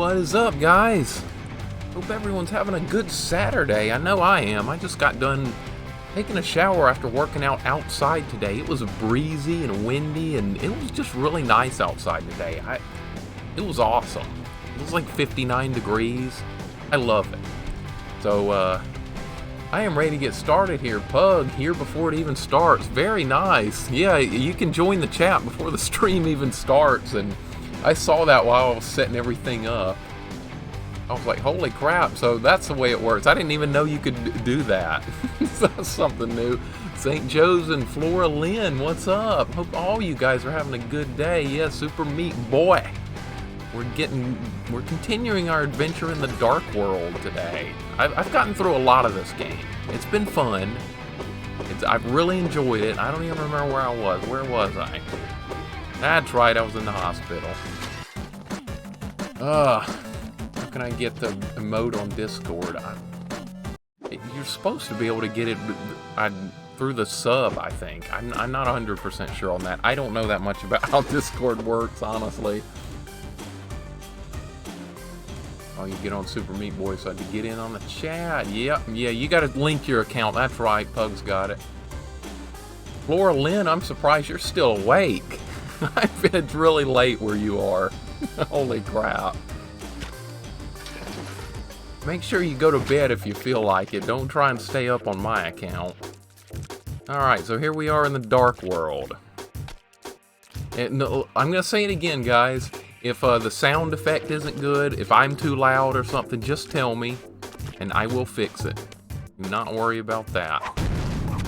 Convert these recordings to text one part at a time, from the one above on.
What is up, guys? Hope everyone's having a good Saturday. I know I am. I just got done taking a shower after working out outside today. It was breezy and windy, and it was just really nice outside today. It was awesome. It was like 59 degrees. I love it. So, I am ready to get started here. Pug, here before it even starts. Very nice. Yeah, you can join the chat before the stream even starts, and I saw that while I was setting everything up. I was like, holy crap, so that's the way it works. I didn't even know you could do that. That's something new. St. Joe's and Flora Lynn, what's up? Hope all you guys are having a good day. Yeah, Super Meat Boy. We're continuing our adventure in the Dark World today. I've gotten through a lot of this game. It's been fun. I've really enjoyed it. I don't even remember where I was. Where was I? That's right, I was in the hospital. How can I get the emote on Discord? You're supposed to be able to get it through the sub, I think. I'm not 100% sure on that. I don't know that much about how Discord works, honestly. Oh, you get on Super Meat Boy so to get in on the chat. Yep, yeah, you gotta link your account. That's right, Pug's got it. Flora Lynn, I'm surprised you're still awake. I bet it's really late where you are. Holy crap. Make sure you go to bed if you feel like it. Don't try and stay up on my account. Alright, so here we are in the Dark World. And I'm gonna say it again, guys. If the sound effect isn't good, if I'm too loud or something, just tell me, and I will fix it. Do not worry about that.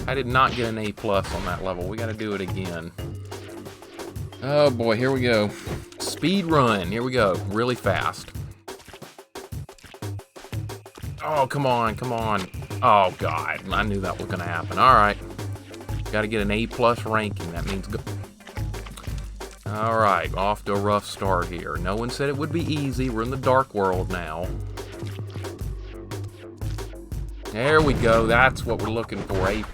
I did not get an A+ on that level. We gotta do it again. Oh boy, here we go. Speed run, here we go. Really fast. Oh, come on, come on. Oh god, I knew that was gonna happen. Alright. Gotta get an A+ ranking. That means go. Alright, off to a rough start here. No one said it would be easy. We're in the Dark World now. There we go. That's what we're looking for. A+.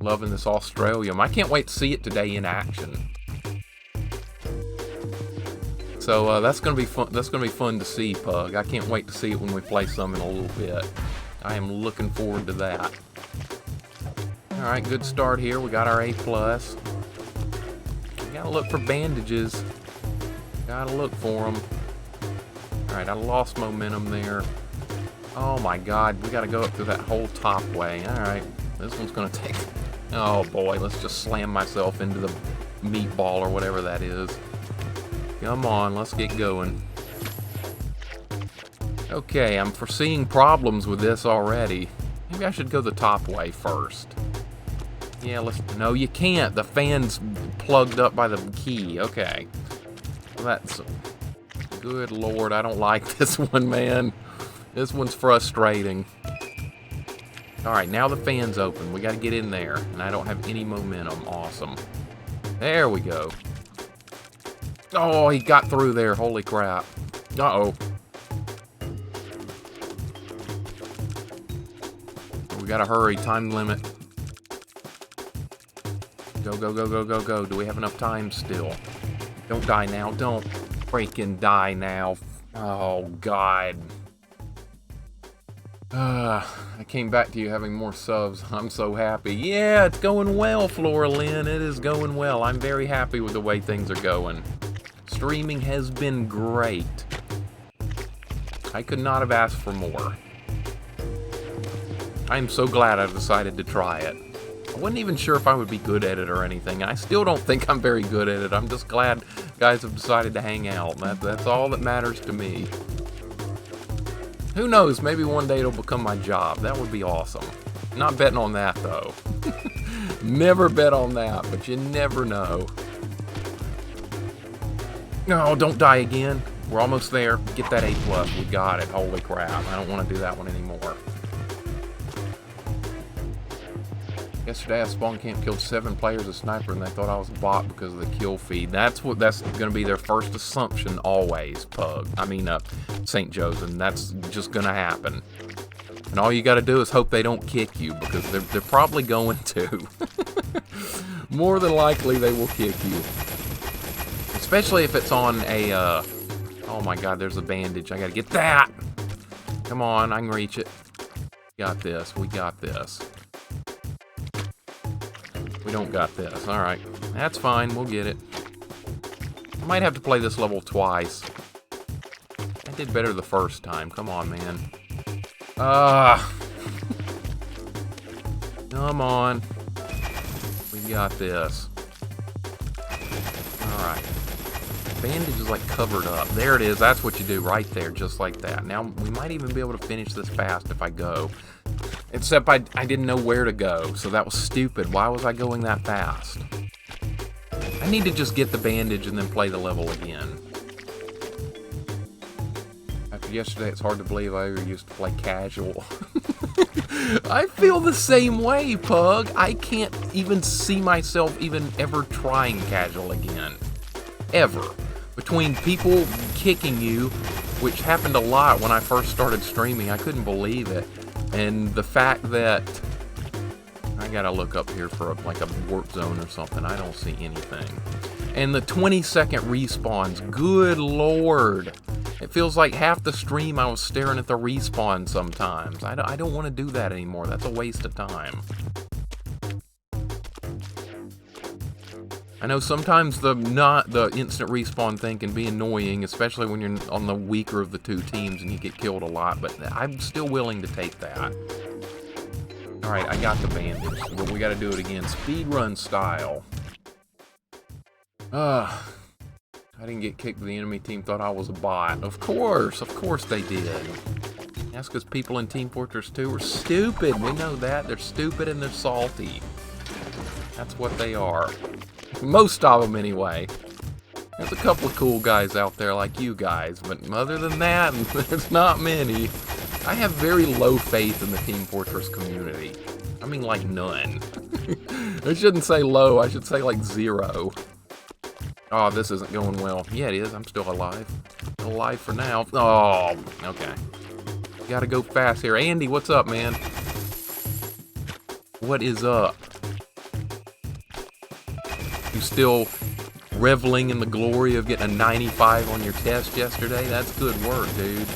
Loving this Australium. I can't wait to see it today in action. So that's gonna be fun. That's gonna be fun to see, Pug. I can't wait to see it when we play some in a little bit. I am looking forward to that. Alright, good start here. We got our A+. Gotta look for bandages. Gotta look for them. Alright, I lost momentum there. Oh my god, we gotta go up through that whole top way. Alright, this one's gonna take... Oh boy, let's just slam myself into the meatball or whatever that is. Come on, let's get going. Okay, I'm foreseeing problems with this already. Maybe I should go the top way first. Yeah, let's... No, you can't. The fan's plugged up by the key. Okay. Well, that's... Good lord, I don't like this one, man. This one's frustrating. Alright, now the fan's open. We gotta get in there. And I don't have any momentum. Awesome. There we go. Oh, he got through there. Holy crap. Uh-oh. We gotta hurry. Time limit. Go, go, go, go, go, go. Do we have enough time still? Don't die now. Don't freaking die now. Oh, God. I came back to you having more subs. I'm so happy. Yeah, it's going well, Flora Lynn. It is going well. I'm very happy with the way things are going. Streaming has been great. I could not have asked for more. I am so glad I've decided to try it. I wasn't even sure if I would be good at it or anything. I still don't think I'm very good at it. I'm just glad guys have decided to hang out. That's all that matters to me. Who knows? Maybe one day it'll become my job. That would be awesome. Not betting on that, though. Never bet on that, but you never know. No, don't die again. We're almost there. Get that A+. We got it. Holy crap. I don't want to do that one anymore. Yesterday, I spawn camp killed 7 players as sniper, and they thought I was a bot because of the kill feed. That's going to be their first assumption always, Pug. I mean, St. Joe's, and that's just going to happen. And all you got to do is hope they don't kick you, because they're probably going to. More than likely, they will kick you. Especially if it's on a Oh my god, there's a bandage. I gotta get that! Come on, I can reach it. Got this. We got this. We don't got this. Alright. That's fine. We'll get it. I might have to play this level twice. I did better the first time. Come on, man. Come on. We got this. Alright. Bandage is like covered up. There it is. That's what you do right there. Just like that. Now, we might even be able to finish this fast if I go. Except I didn't know where to go. So that was stupid. Why was I going that fast? I need to just get the bandage and then play the level again. After yesterday, it's hard to believe I ever used to play casual. I feel the same way, Pug. I can't even see myself even ever trying casual again. Ever. Between people kicking you, which happened a lot when I first started streaming, I couldn't believe it. And the fact that I gotta look up here for like a warp zone or something. I don't see anything. And the 20-second respawns. Good lord. It feels like half the stream I was staring at the respawn sometimes. I don't want to do that anymore. That's a waste of time. I know sometimes the instant respawn thing can be annoying, especially when you're on the weaker of the two teams and you get killed a lot, but I'm still willing to take that. Alright, I got the bandage, but we gotta do it again. Speedrun style. I didn't get kicked, but the enemy team thought I was a bot. Of course they did. That's because people in Team Fortress 2 are stupid. We know that. They're stupid and they're salty. That's what they are. Most of them, anyway. There's a couple of cool guys out there like you guys, but other than that, there's not many. I have very low faith in the Team Fortress community. I mean, like, none. I shouldn't say low, I should say, like, 0. Oh, this isn't going well. Yeah, it is. I'm still alive. Still alive for now. Oh, okay. Gotta go fast here. Andy, what's up, man? What is up? You still reveling in the glory of getting a 95 on your test yesterday? That's good work, dude.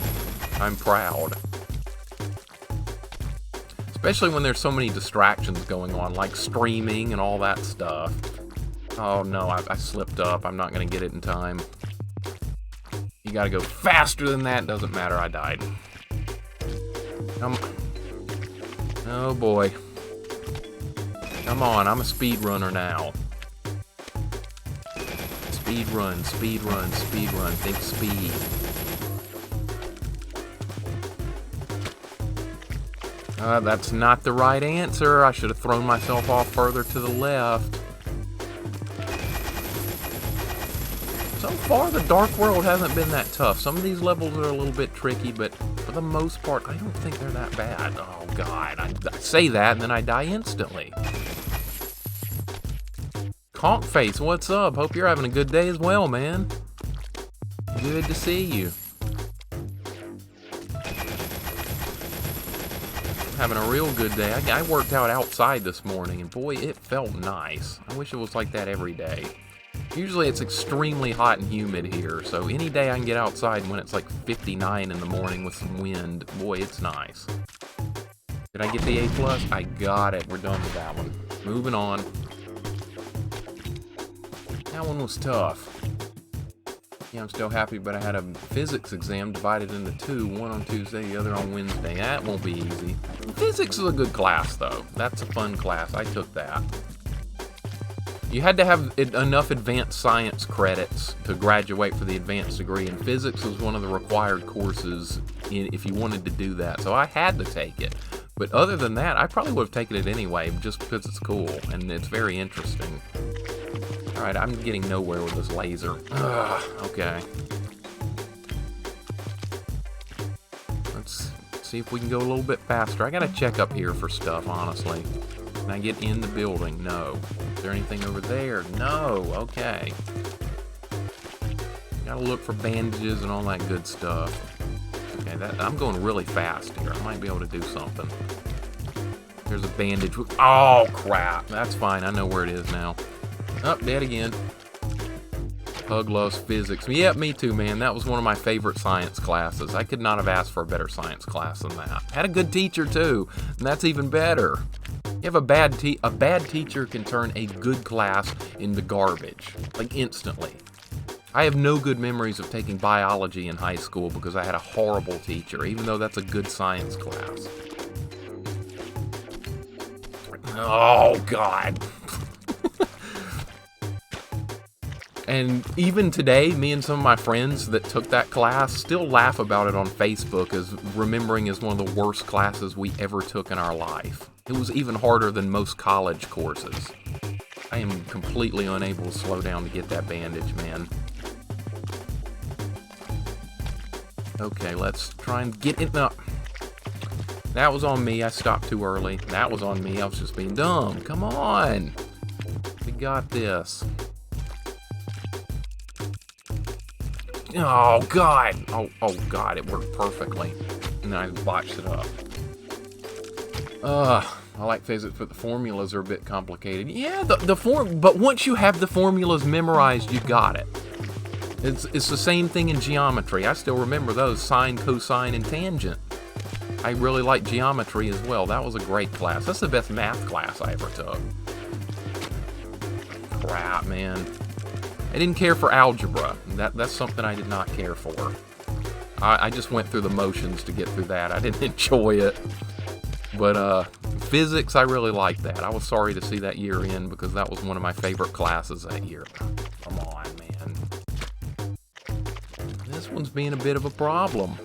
I'm proud. Especially when there's so many distractions going on, like streaming and all that stuff. Oh no, I slipped up. I'm not going to get it in time. You got to go faster than that. Doesn't matter, I died. Oh boy. Come on, I'm a speedrunner now. Speed run, speed run, speed run. Think speed. That's not the right answer. I should have thrown myself off further to the left. So far, the Dark World hasn't been that tough. Some of these levels are a little bit tricky, but for the most part, I don't think they're that bad. Oh, God. I say that, and then I die instantly. Conkface, what's up? Hope you're having a good day as well, man. Good to see you. Having a real good day. I worked out outside this morning, and boy, it felt nice. I wish it was like that every day. Usually it's extremely hot and humid here, so any day I can get outside when it's like 59 in the morning with some wind, boy, it's nice. Did I get the A+? I got it. We're done with that one. Moving on. That one was tough. Yeah, I'm still happy, but I had a physics exam divided into two, one on Tuesday, the other on Wednesday. That won't be easy. Physics is a good class, though. That's a fun class. I took that. You had to have enough advanced science credits to graduate for the advanced degree, and physics was one of the required courses if you wanted to do that, so I had to take it. But other than that, I probably would have taken it anyway, just because it's cool, and it's very interesting. Alright, I'm getting nowhere with this laser. Ugh, okay. Let's see if we can go a little bit faster. I gotta check up here for stuff, honestly. Can I get in the building? No. Is there anything over there? No. Okay. Gotta look for bandages and all that good stuff. Okay, I'm going really fast here. I might be able to do something. There's a bandage. Oh, crap. That's fine. I know where it is now. Oh, dead again. Pug loves physics. Yeah, me too, man. That was one of my favorite science classes. I could not have asked for a better science class than that. Had a good teacher too, and that's even better. You have a bad teacher can turn a good class into garbage, like instantly. I have no good memories of taking biology in high school because I had a horrible teacher, even though that's a good science class. Oh, God. And even today, me and some of my friends that took that class still laugh about it on Facebook as remembering as one of the worst classes we ever took in our life. It was even harder than most college courses. I am completely unable to slow down to get that bandage, man. Okay, let's try and get it up. That was on me. I stopped too early. That was on me. I was just being dumb. Come on. We got this. Oh, God. Oh, God. It worked perfectly. And then I botched it up. I like physics, but the formulas are a bit complicated. Yeah, but once you have the formulas memorized, you got it. It's the same thing in geometry. I still remember those, sine, cosine, and tangent. I really like geometry as well. That was a great class. That's the best math class I ever took. Crap, man. I didn't care for algebra. That's something I did not care for. I just went through the motions to get through that. I didn't enjoy it. But physics, I really liked that. I was sorry to see that year end because that was one of my favorite classes that year. Come on, man. This one's being a bit of a problem.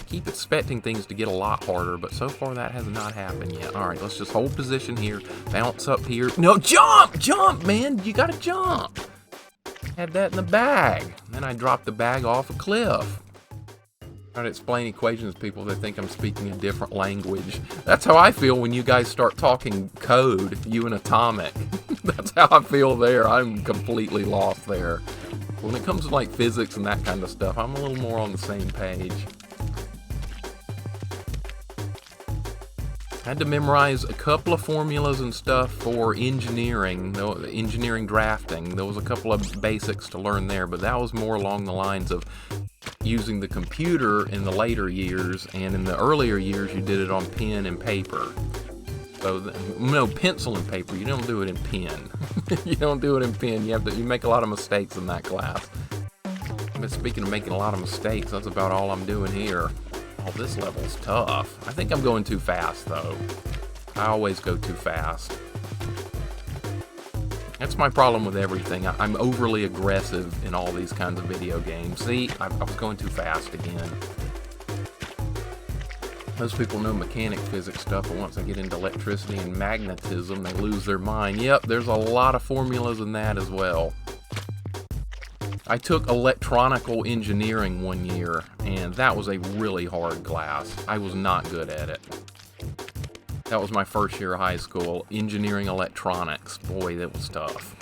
Keep expecting things to get a lot harder, but so far that has not happened yet. All right, let's just hold position here, bounce up here. No, jump, man. You gotta jump. Had that in the bag. Then I dropped the bag off a cliff. Trying to explain equations to people that think I'm speaking a different language. That's how I feel when you guys start talking code, you and Atomic. That's how I feel there. I'm completely lost there. When it comes to like physics and that kind of stuff, I'm a little more on the same page. I had to memorize a couple of formulas and stuff for engineering drafting. There was a couple of basics to learn there, but that was more along the lines of using the computer in the later years, and in the earlier years you did it on pen and paper. So, no, pencil and paper. You don't do it in pen. You don't do it in pen. You make a lot of mistakes in that class. But speaking of making a lot of mistakes, that's about all I'm doing here. Oh, this level's tough. I think I'm going too fast, though. I always go too fast. That's my problem with everything. I'm overly aggressive in all these kinds of video games. See, I was going too fast again. Most people know mechanic physics stuff, but once they get into electricity and magnetism, they lose their mind. Yep, there's a lot of formulas in that as well. I took electronical engineering one year, and that was a really hard class. I was not good at it. That was my first year of high school, engineering electronics. Boy, that was tough.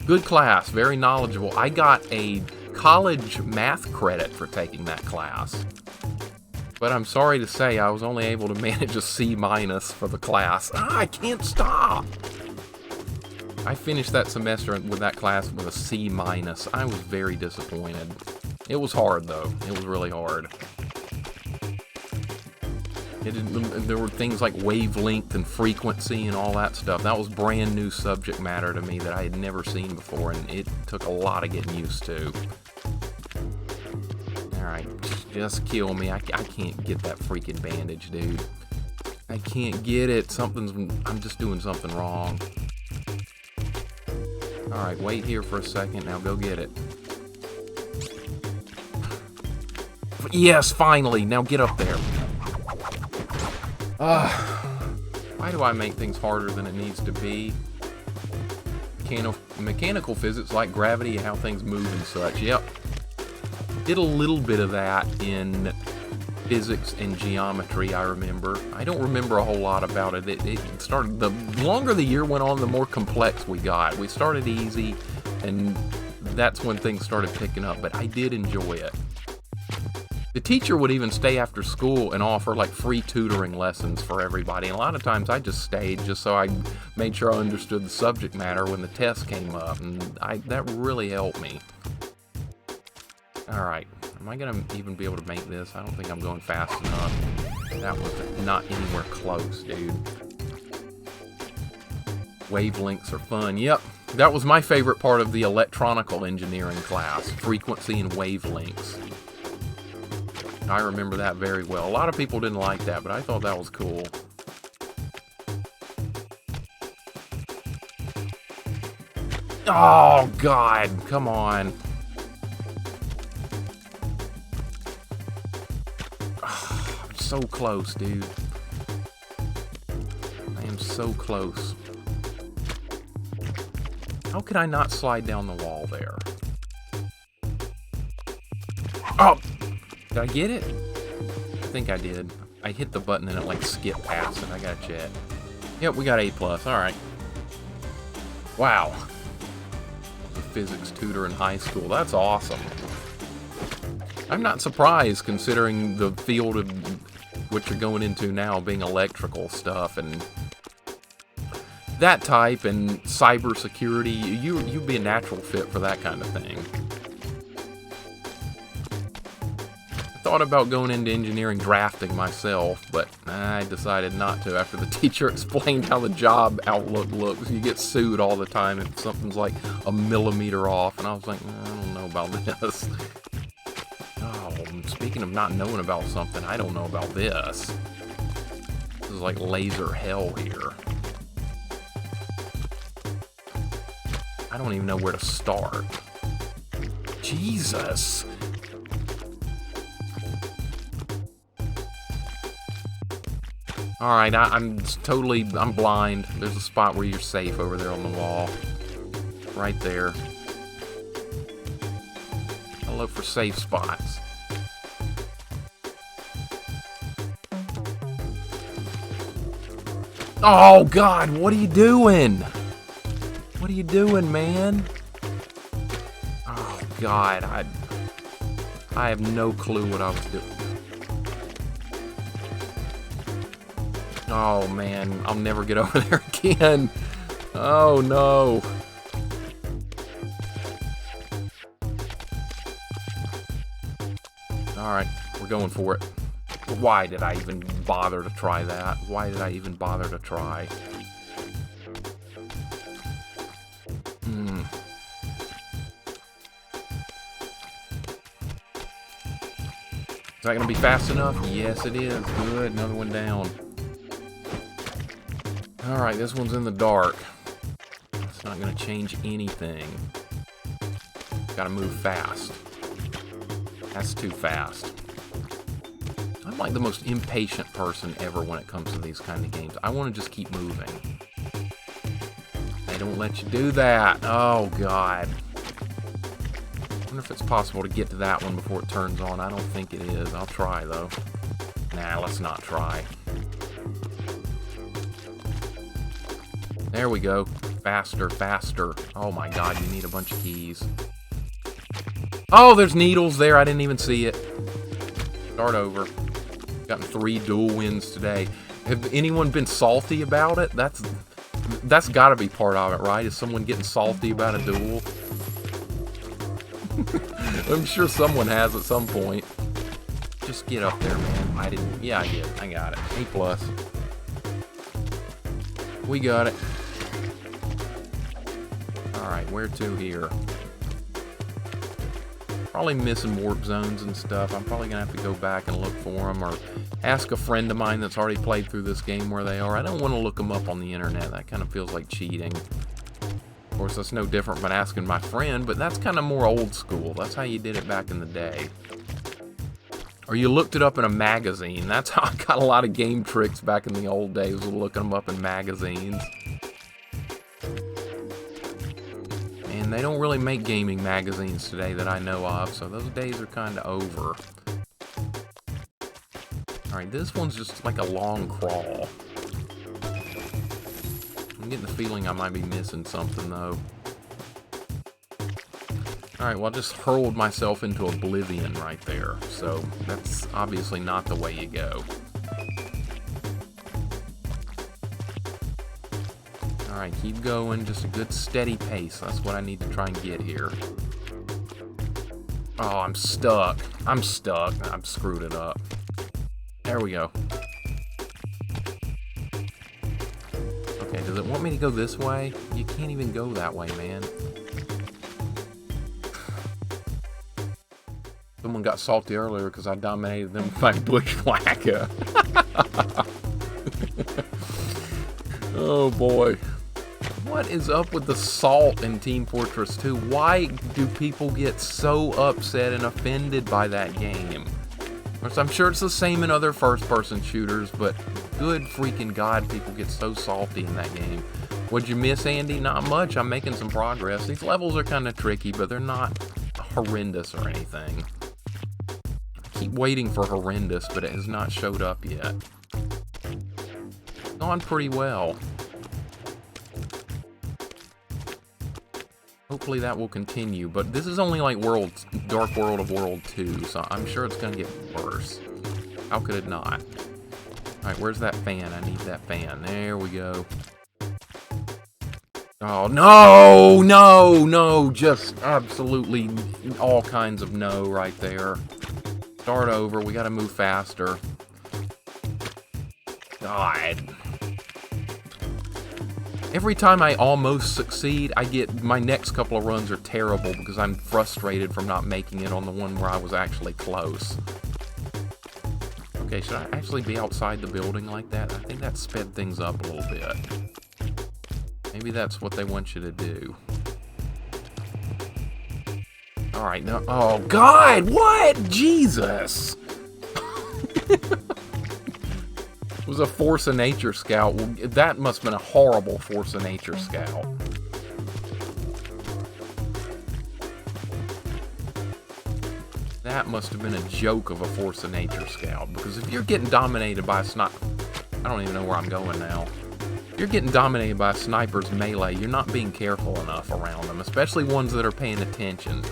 Good class, very knowledgeable. I got a college math credit for taking that class. But I'm sorry to say I was only able to manage a C- for the class. I can't stop! I finished that semester with that class with a C-. I was very disappointed. It was hard, though. It was really hard. There were things like wavelength and frequency and all that stuff. That was brand new subject matter to me that I had never seen before, and it took a lot of getting used to. Alright, just kill me. I can't get that freaking bandage, dude. I can't get it. I'm just doing something wrong. Alright, wait here for a second. Now go get it. Yes, finally. Now get up there. Why do I make things harder than it needs to be? Mechanical physics, like gravity and how things move and such. Yep. Did a little bit of that in physics and geometry, I remember. I don't remember a whole lot about it. It started, the longer the year went on, the more complex we got. We started easy, and that's when things started picking up, but I did enjoy it. The teacher would even stay after school and offer like free tutoring lessons for everybody. And a lot of times I just stayed just so I made sure I understood the subject matter when the test came up. And that really helped me. Alright, am I going to even be able to make this? I don't think I'm going fast enough. That was not anywhere close, dude. Wavelengths are fun. Yep, that was my favorite part of the electronical engineering class. Frequency and wavelengths. I remember that very well. A lot of people didn't like that, but I thought that was cool. Oh, God. Come on. Oh, I'm so close, dude. I am so close. How could I not slide down the wall there? Oh! Did I get it? I think I did. I hit the button and it like skipped past it. I gotta check. Yep, we got A+. Alright. Wow. The physics tutor in high school. That's awesome. I'm not surprised considering the field of what you're going into now being electrical stuff and that type and cybersecurity. You'd be a natural fit for that kind of thing. Thought about going into engineering drafting myself, but I decided not to after the teacher explained how the job outlook looks. You get sued all the time if something's like a millimeter off, and I was like, I don't know about this. Oh, speaking of not knowing about something, I don't know about this. This is like laser hell here. I don't even know where to start. Jesus! Alright, I'm blind. There's a spot where you're safe over there on the wall. Right there. I look for safe spots. Oh, God, what are you doing? What are you doing, man? Oh, God, I have no clue what I was doing. Oh, man, I'll never get over there again. Oh, no. Alright, we're going for it. Why did I even bother to try that? Why did I even bother to try? Is that going to be fast enough? Yes, it is. Good, another one down. Alright, this one's in the dark. It's not going to change anything. Gotta move fast. That's too fast. I'm like the most impatient person ever when it comes to these kind of games. I want to just keep moving. They don't let you do that. Oh, God. I wonder if it's possible to get to that one before it turns on. I don't think it is. I'll try, though. Nah, let's not try. There we go. Faster, faster. Oh my God, you need a bunch of keys. Oh, there's needles there. I didn't even see it. Start over. Gotten 3 dual wins today. Have anyone been salty about it? That's got to be part of it, right? Is someone getting salty about a duel? I'm sure someone has at some point. Just get up there, man. I didn't. Yeah, I did. I got it. A+. We got it. Alright, where to here? Probably missing warp zones and stuff. I'm probably going to have to go back and look for them or ask a friend of mine that's already played through this game where they are. I don't want to look them up on the internet. That kind of feels like cheating. Of course, that's no different from asking my friend, but that's kind of more old school. That's how you did it back in the day. Or you looked it up in a magazine. That's how I got a lot of game tricks back in the old days, was looking them up in magazines. And they don't really make gaming magazines today that I know of, so those days are kind of over. Alright, this one's just like a long crawl. I'm getting the feeling I might be missing something, though. Alright, well, I just hurled myself into oblivion right there. So, that's obviously not the way you go. Alright, keep going. Just a good steady pace. That's what I need to try and get here. Oh, I'm stuck. I'm stuck. I've screwed it up. There we go. Okay, does it want me to go this way? You can't even go that way, man. Someone got salty earlier because I dominated them with my bushwhacker. Oh boy. What is up with the salt in Team Fortress 2? Why do people get so upset and offended by that game? I'm sure it's the same in other first-person shooters, but good freaking God, people get so salty in that game. What'd you miss, Andy? Not much. I'm making some progress. These levels are kind of tricky, but they're not horrendous or anything. I keep waiting for horrendous, but it has not showed up yet. It's gone pretty well. Hopefully that will continue, but this is only like Dark World of World 2, so I'm sure it's gonna get worse. How could it not? Alright, where's that fan? I need that fan. There we go. Oh, no! No! No! Just absolutely all kinds of no right there. Start over. We gotta move faster. God. Every time I almost succeed, my next couple of runs are terrible because I'm frustrated from not making it on the one where I was actually close. Okay, should I actually be outside the building like that? I think that sped things up a little bit. Maybe that's what they want you to do. Alright, no. Oh, God! What? Jesus! It was a Force of Nature scout. Well, that must have been a horrible Force of Nature scout. That must have been a joke of a Force of Nature scout. Because if you're getting dominated by a sniper... I don't even know where I'm going now. If you're getting dominated by a sniper's melee, you're not being careful enough around them. Especially ones that are paying attention.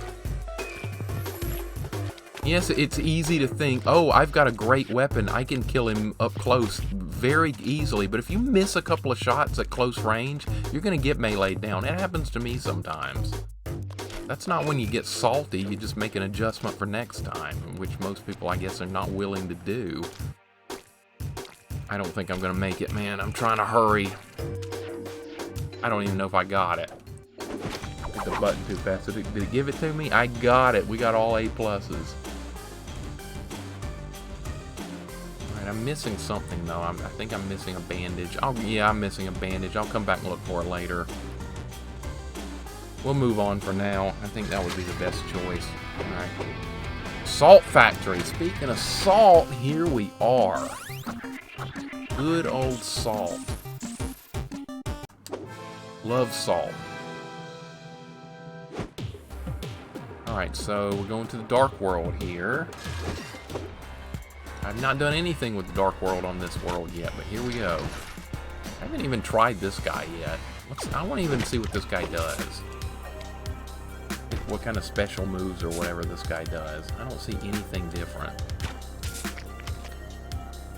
Yes, it's easy to think, oh, I've got a great weapon, I can kill him up close very easily, but if you miss a couple of shots at close range, you're going to get meleeed down. It happens to me sometimes. That's not when you get salty, you just make an adjustment for next time, which most people, I guess, are not willing to do. I don't think I'm going to make it, man. I'm trying to hurry. I don't even know if I got it. Hit the button too fast. Did it give it to me? I got it. We got all A+. I'm missing something though. I think I'm missing a bandage. Yeah, I'm missing a bandage. I'll come back and look for it later. We'll move on for now. I think that would be the best choice. Alright. Salt factory. Speaking of salt, here we are. Good old salt. Love salt. Alright, so we're going to the Dark World here. I've not done anything with the Dark World on this world yet, but here we go. I haven't even tried this guy yet. I want to even see what this guy does. What kind of special moves or whatever this guy does. I don't see anything different.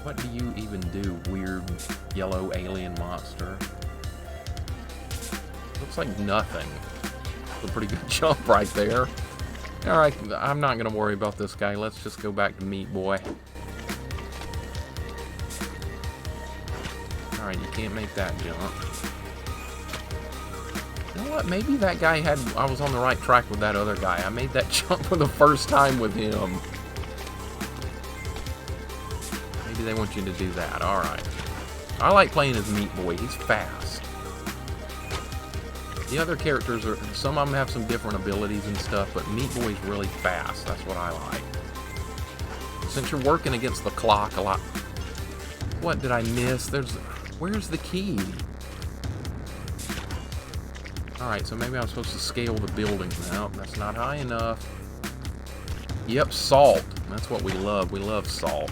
What do you even do, weird yellow alien monster? Looks like nothing. That's a pretty good jump right there. Alright, I'm not going to worry about this guy. Let's just go back to Meat Boy. Alright, you can't make that jump. You know what? Maybe that guy I was on the right track with that other guy. I made that jump for the first time with him. Maybe they want you to do that. Alright. I like playing as Meat Boy. He's fast. The other characters some of them have some different abilities and stuff, but Meat Boy's really fast. That's what I like. Since you're working against the clock a lot. What did I miss? Where's the key? Alright, so maybe I'm supposed to scale the building. No, that's not high enough. Yep, salt. That's what we love. We love salt.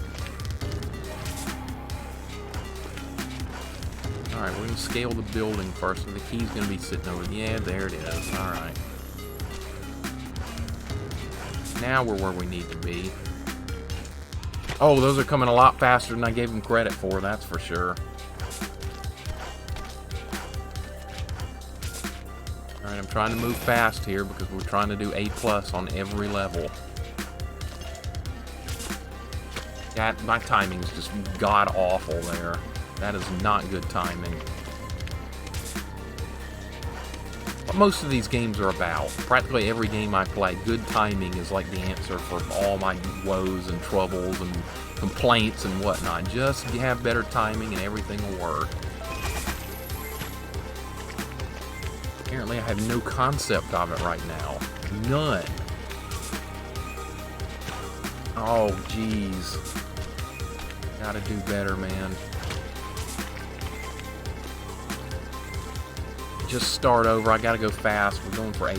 Alright, we're going to scale the building first, and the key's going to be sitting over. Yeah, there it is. Alright. Now we're where we need to be. Oh, those are coming a lot faster than I gave them credit for, that's for sure. Alright, I'm trying to move fast here because we're trying to do A+ on every level. Yeah, my timing's just god-awful there. That is not good timing. What most of these games are about, practically every game I play, good timing is like the answer for all my woes and troubles and complaints and whatnot. Just have better timing and everything will work. Apparently I have no concept of it right now. None. Oh, jeez. Gotta do better, man. Just start over. I gotta go fast. We're going for A+.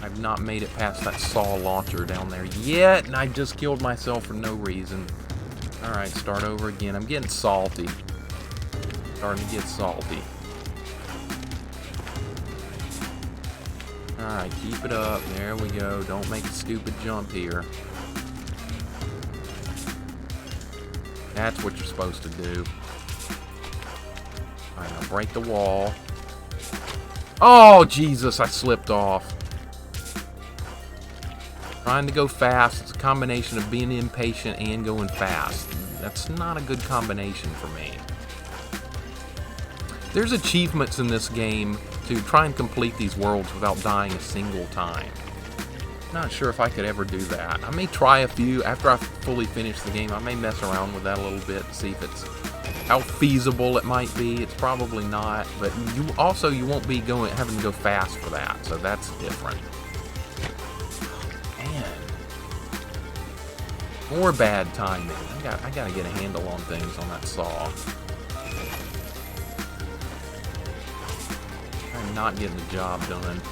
I've not made it past that saw launcher down there yet, and I just killed myself for no reason. Alright, start over again. I'm getting salty. Starting to get salty. Alright, keep it up. There we go. Don't make a stupid jump here. That's what you're supposed to do. Alright, now break the wall. Oh, Jesus, I slipped off. Trying to go fast. It's a combination of being impatient and going fast. That's not a good combination for me. There's achievements in this game to try and complete these worlds without dying a single time. Not sure if I could ever do that. I may try a few after I fully finish the game. I may mess around with that a little bit, see if it's how feasible it might be. It's probably not, but you won't be having to go fast for that, so that's different. Man, more bad timing. I gotta get a handle on things on that saw. I'm not getting the job done.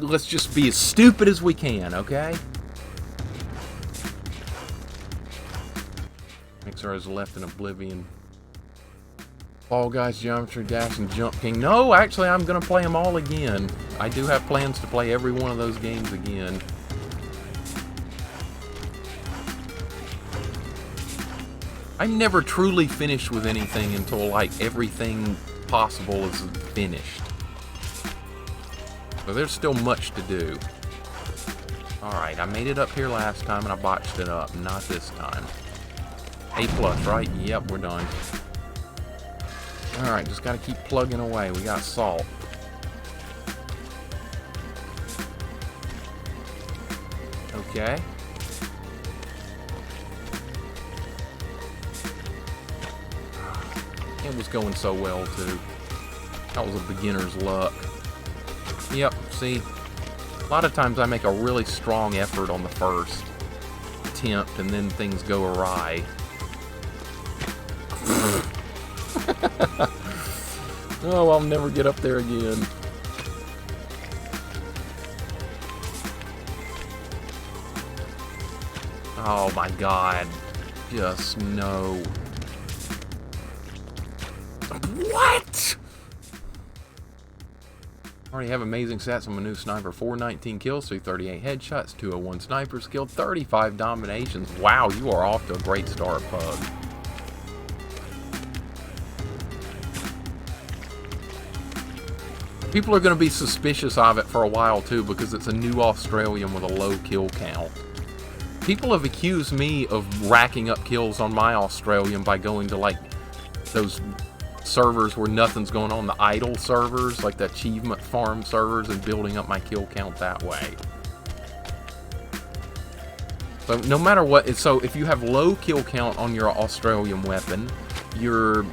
Let's just be as stupid as we can, okay? Mixer is left in oblivion. Fall Guys, Geometry Dash, and Jump King. No, actually, I'm going to play them all again. I do have plans to play every one of those games again. I'm never truly finished with anything until, like, everything possible is finished. So there's still much to do. Alright, I made it up here last time and I botched it up. Not this time. A+, right? Yep, we're done. Alright, just gotta keep plugging away. We got salt. Okay. It was going so well, too. That was a beginner's luck. Yep, see, a lot of times I make a really strong effort on the first attempt and then things go awry. Oh, I'll never get up there again. Oh my God, just no. What? Already have amazing stats on my new sniper. 419 kills, 338 headshots, 201 sniper skill, 35 dominations. Wow, you are off to a great start, Pug. People are going to be suspicious of it for a while, too, because it's a new Australian with a low kill count. People have accused me of racking up kills on my Australian by going to, like, those servers where nothing's going on, the idle servers, like the achievement farm servers, and building up my kill count that way. So no matter what, so if you have low kill count on your Australian weapon, you're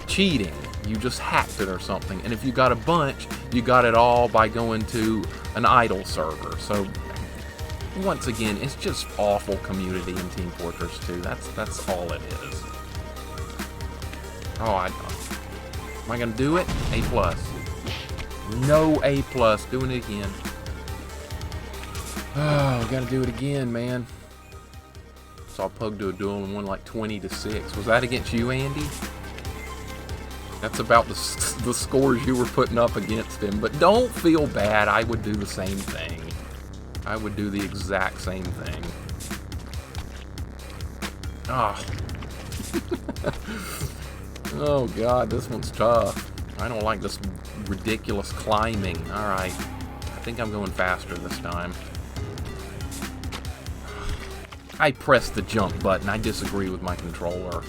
cheating. You just hacked it or something. And if you got a bunch, you got it all by going to an idle server. So once again, it's just awful community in Team Fortress 2. That's all it is. Oh, am I gonna do it? A+. No A+. Doing it again. Oh, gotta do it again, man. Saw Pug do a duel and won like 20-6. Was that against you, Andy? That's about the scores you were putting up against him. But don't feel bad. I would do the same thing. I would do the exact same thing. Oh. Oh, God, this one's tough. I don't like this ridiculous climbing. Alright. I think I'm going faster this time. I pressed the jump button. I disagree with my controller.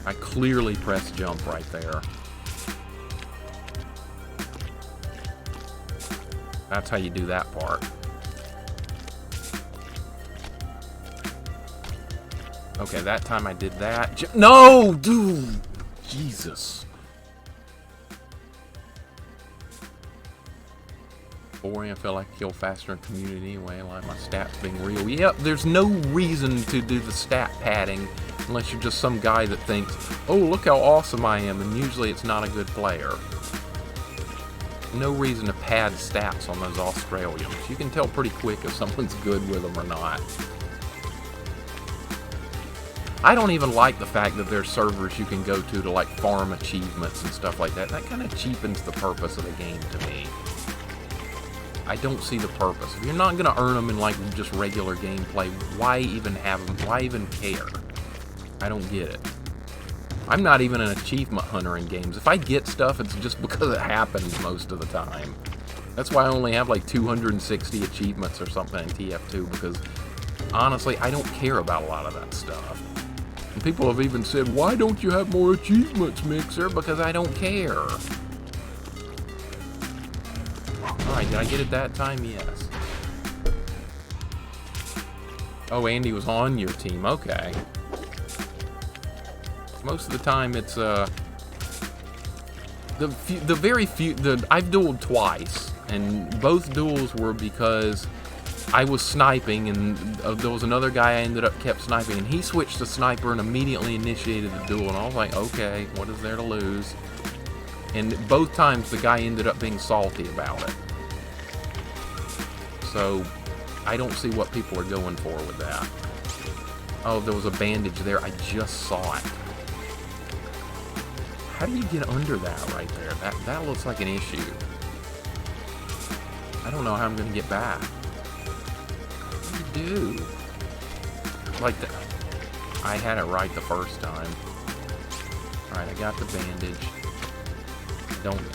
I clearly pressed jump right there. That's how you do that part. Okay, that time I did that. No, dude! Jesus. Boring, I feel like I kill faster in community anyway. I like my stats being real. Yep, there's no reason to do the stat padding unless you're just some guy that thinks, oh, look how awesome I am, and usually it's not a good player. No reason to pad stats on those Australians. You can tell pretty quick if someone's good with them or not. I don't even like the fact that there's servers you can go to like farm achievements and stuff like that. That kind of cheapens the purpose of the game to me. I don't see the purpose. If you're not going to earn them in like just regular gameplay, why even have them? Why even care? I don't get it. I'm not even an achievement hunter in games. If I get stuff, it's just because it happens most of the time. That's why I only have like 260 achievements or something in TF2, because honestly, I don't care about a lot of that stuff. And people have even said, why don't you have more achievements, Mixer? Because I don't care. Alright, did I get it that time? Yes. Oh, Andy was on your team. Okay. Most of the time, it's, I've dueled twice, and both duels were because I was sniping, and there was another guy I kept sniping, and he switched to sniper and immediately initiated the duel, and I was like, okay, what is there to lose? And both times, the guy ended up being salty about it. So, I don't see what people are going for with that. Oh, there was a bandage there. I just saw it. How do you get under that right there? That looks like an issue. I don't know how I'm going to get back. What do you do? Like that. I had it right the first time. Alright, I got the bandage.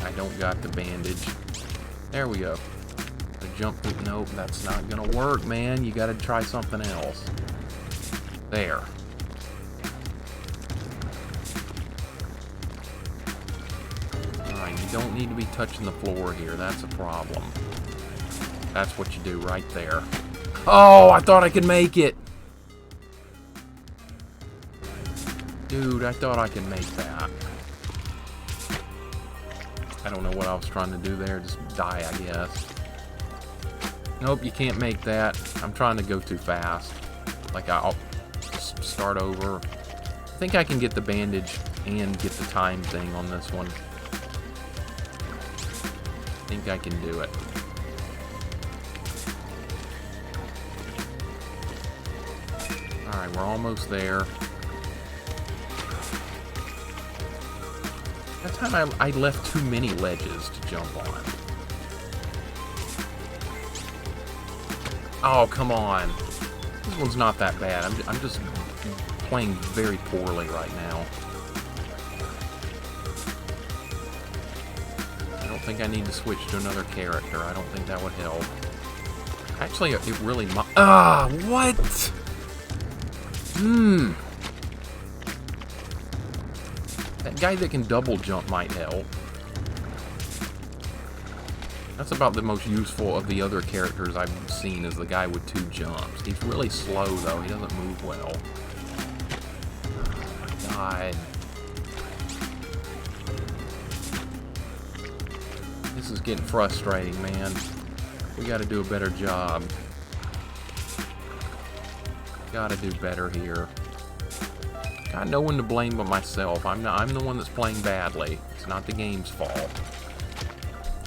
I don't got the bandage. There we go. The jump through. Nope, that's not going to work, man. You got to try something else. There. You don't need to be touching the floor here. That's a problem. That's what you do right there. Oh, I thought I could make it. Dude, I thought I could make that. I don't know what I was trying to do there. Just die, I guess. Nope, you can't make that. I'm trying to go too fast. Like, I'll start over. I think I can get the bandage and get the time thing on this one. I think I can do it. Alright, we're almost there. That time I left too many ledges to jump on. Oh, come on. This one's not that bad. I'm just playing very poorly right now. I don't think I need to switch to another character. I don't think that would help. Actually, it really might. Ah, what? That guy that can double jump might help. That's about the most useful of the other characters I've seen, is the guy with 2 jumps. He's really slow, though. He doesn't move well. Oh, my God. This is getting frustrating, man. We gotta do a better job. Gotta do better here. Got no one to blame but myself. I'm the one that's playing badly. It's not the game's fault.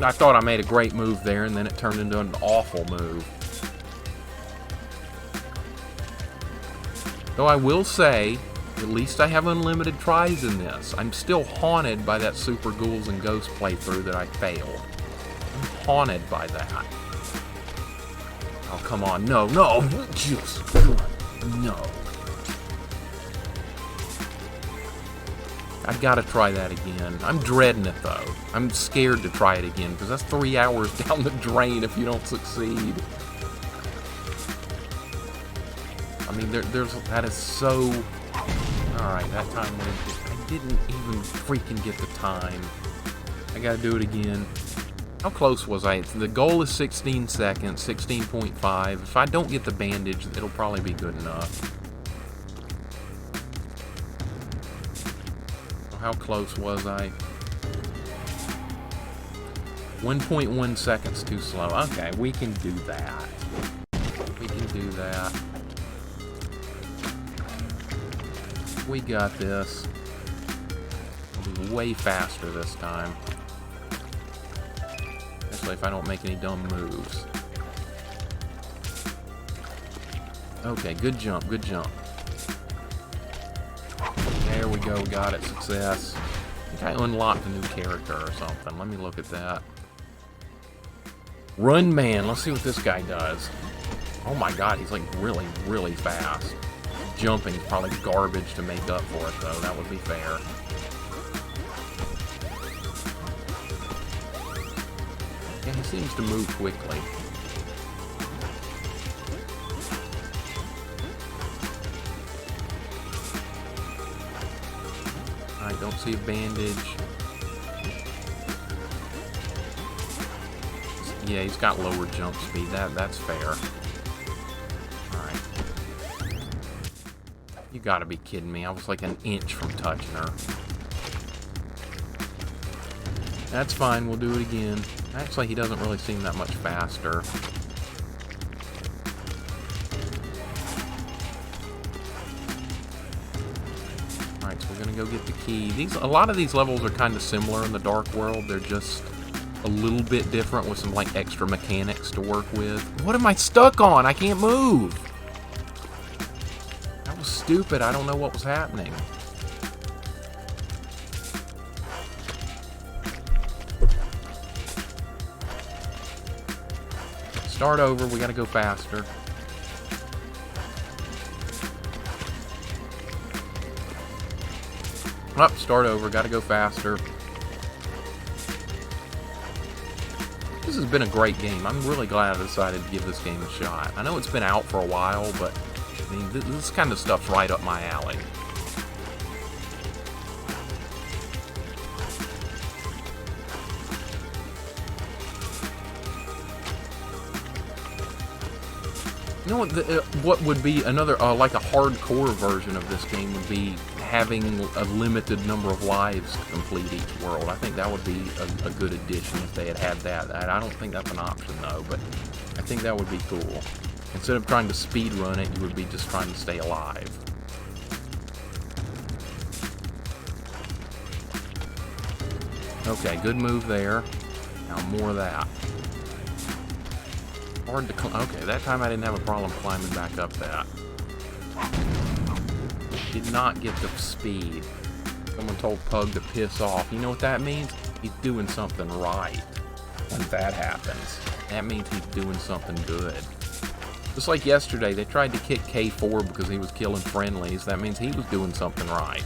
I thought I made a great move there, and then it turned into an awful move. Though I will say, At least I have unlimited tries in this. I'm still haunted by that Super Ghouls and Ghosts playthrough that I failed. I'm haunted by that. Oh, come on. No, no. Just, no. I gotta try that again. I'm dreading it, though. I'm scared to try it again, because that's 3 hours down the drain if you don't succeed. I mean, that is so... Alright, that time I didn't even freaking get the time. I gotta do it again. How close was I? The goal is 16 seconds, 16.5. If I don't get the bandage, it'll probably be good enough. How close was I? 1.1 seconds too slow. Okay, we can do that. We can do that. We got this. It'll be way faster this time. Especially if I don't make any dumb moves. Okay, good jump, good jump. There we go, got it, success. I think I unlocked a new character or something. Let me look at that. Run Man, let's see what this guy does. Oh my god, he's like really, really fast. Jumping's probably garbage to make up for it though, that would be fair. Yeah, he seems to move quickly. I don't see a bandage. Yeah, he's got lower jump speed. That's fair. Alright. You gotta be kidding me. I was like an inch from touching her. That's fine. We'll do it again. Actually, he doesn't really seem that much faster. Alright, so we're gonna go get the key. A lot of these levels are kind of similar in the Dark World. They're just a little bit different with some like extra mechanics to work with. What am I stuck on? I can't move. That was stupid. I don't know what was happening. Start over. We gotta go faster. Up, start over. Gotta go faster. This has been a great game. I'm really glad I decided to give this game a shot. I know it's been out for a while, but I mean, this kind of stuff's right up my alley. You know what would be another, like a hardcore version of this game would be having a limited number of lives to complete each world. I think that would be a good addition if they had that. I don't think that's an option though, but I think that would be cool. Instead of trying to speed run it, you would be just trying to stay alive. Okay, good move there. Now more of that. Hard to climb. Okay, that time I didn't have a problem climbing back up that. Did not get the speed. Someone told Pug to piss off. You know what that means? He's doing something right. When that happens, that means he's doing something good. Just like yesterday, they tried to kick K4 because he was killing friendlies. That means he was doing something right.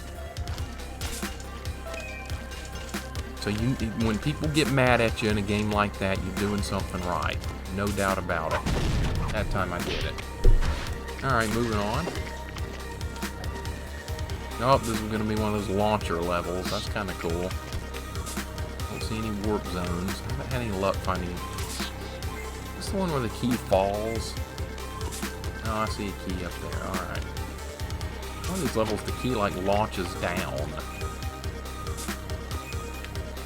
So when people get mad at you in a game like that, you're doing something right. No doubt about it. That time I did it. Alright, moving on. Oh, this is going to be one of those launcher levels. That's kind of cool. Don't see any warp zones. I haven't had any luck finding... Is this the one where the key falls? Oh, I see a key up there. Alright. One of these levels, the key, like, launches down.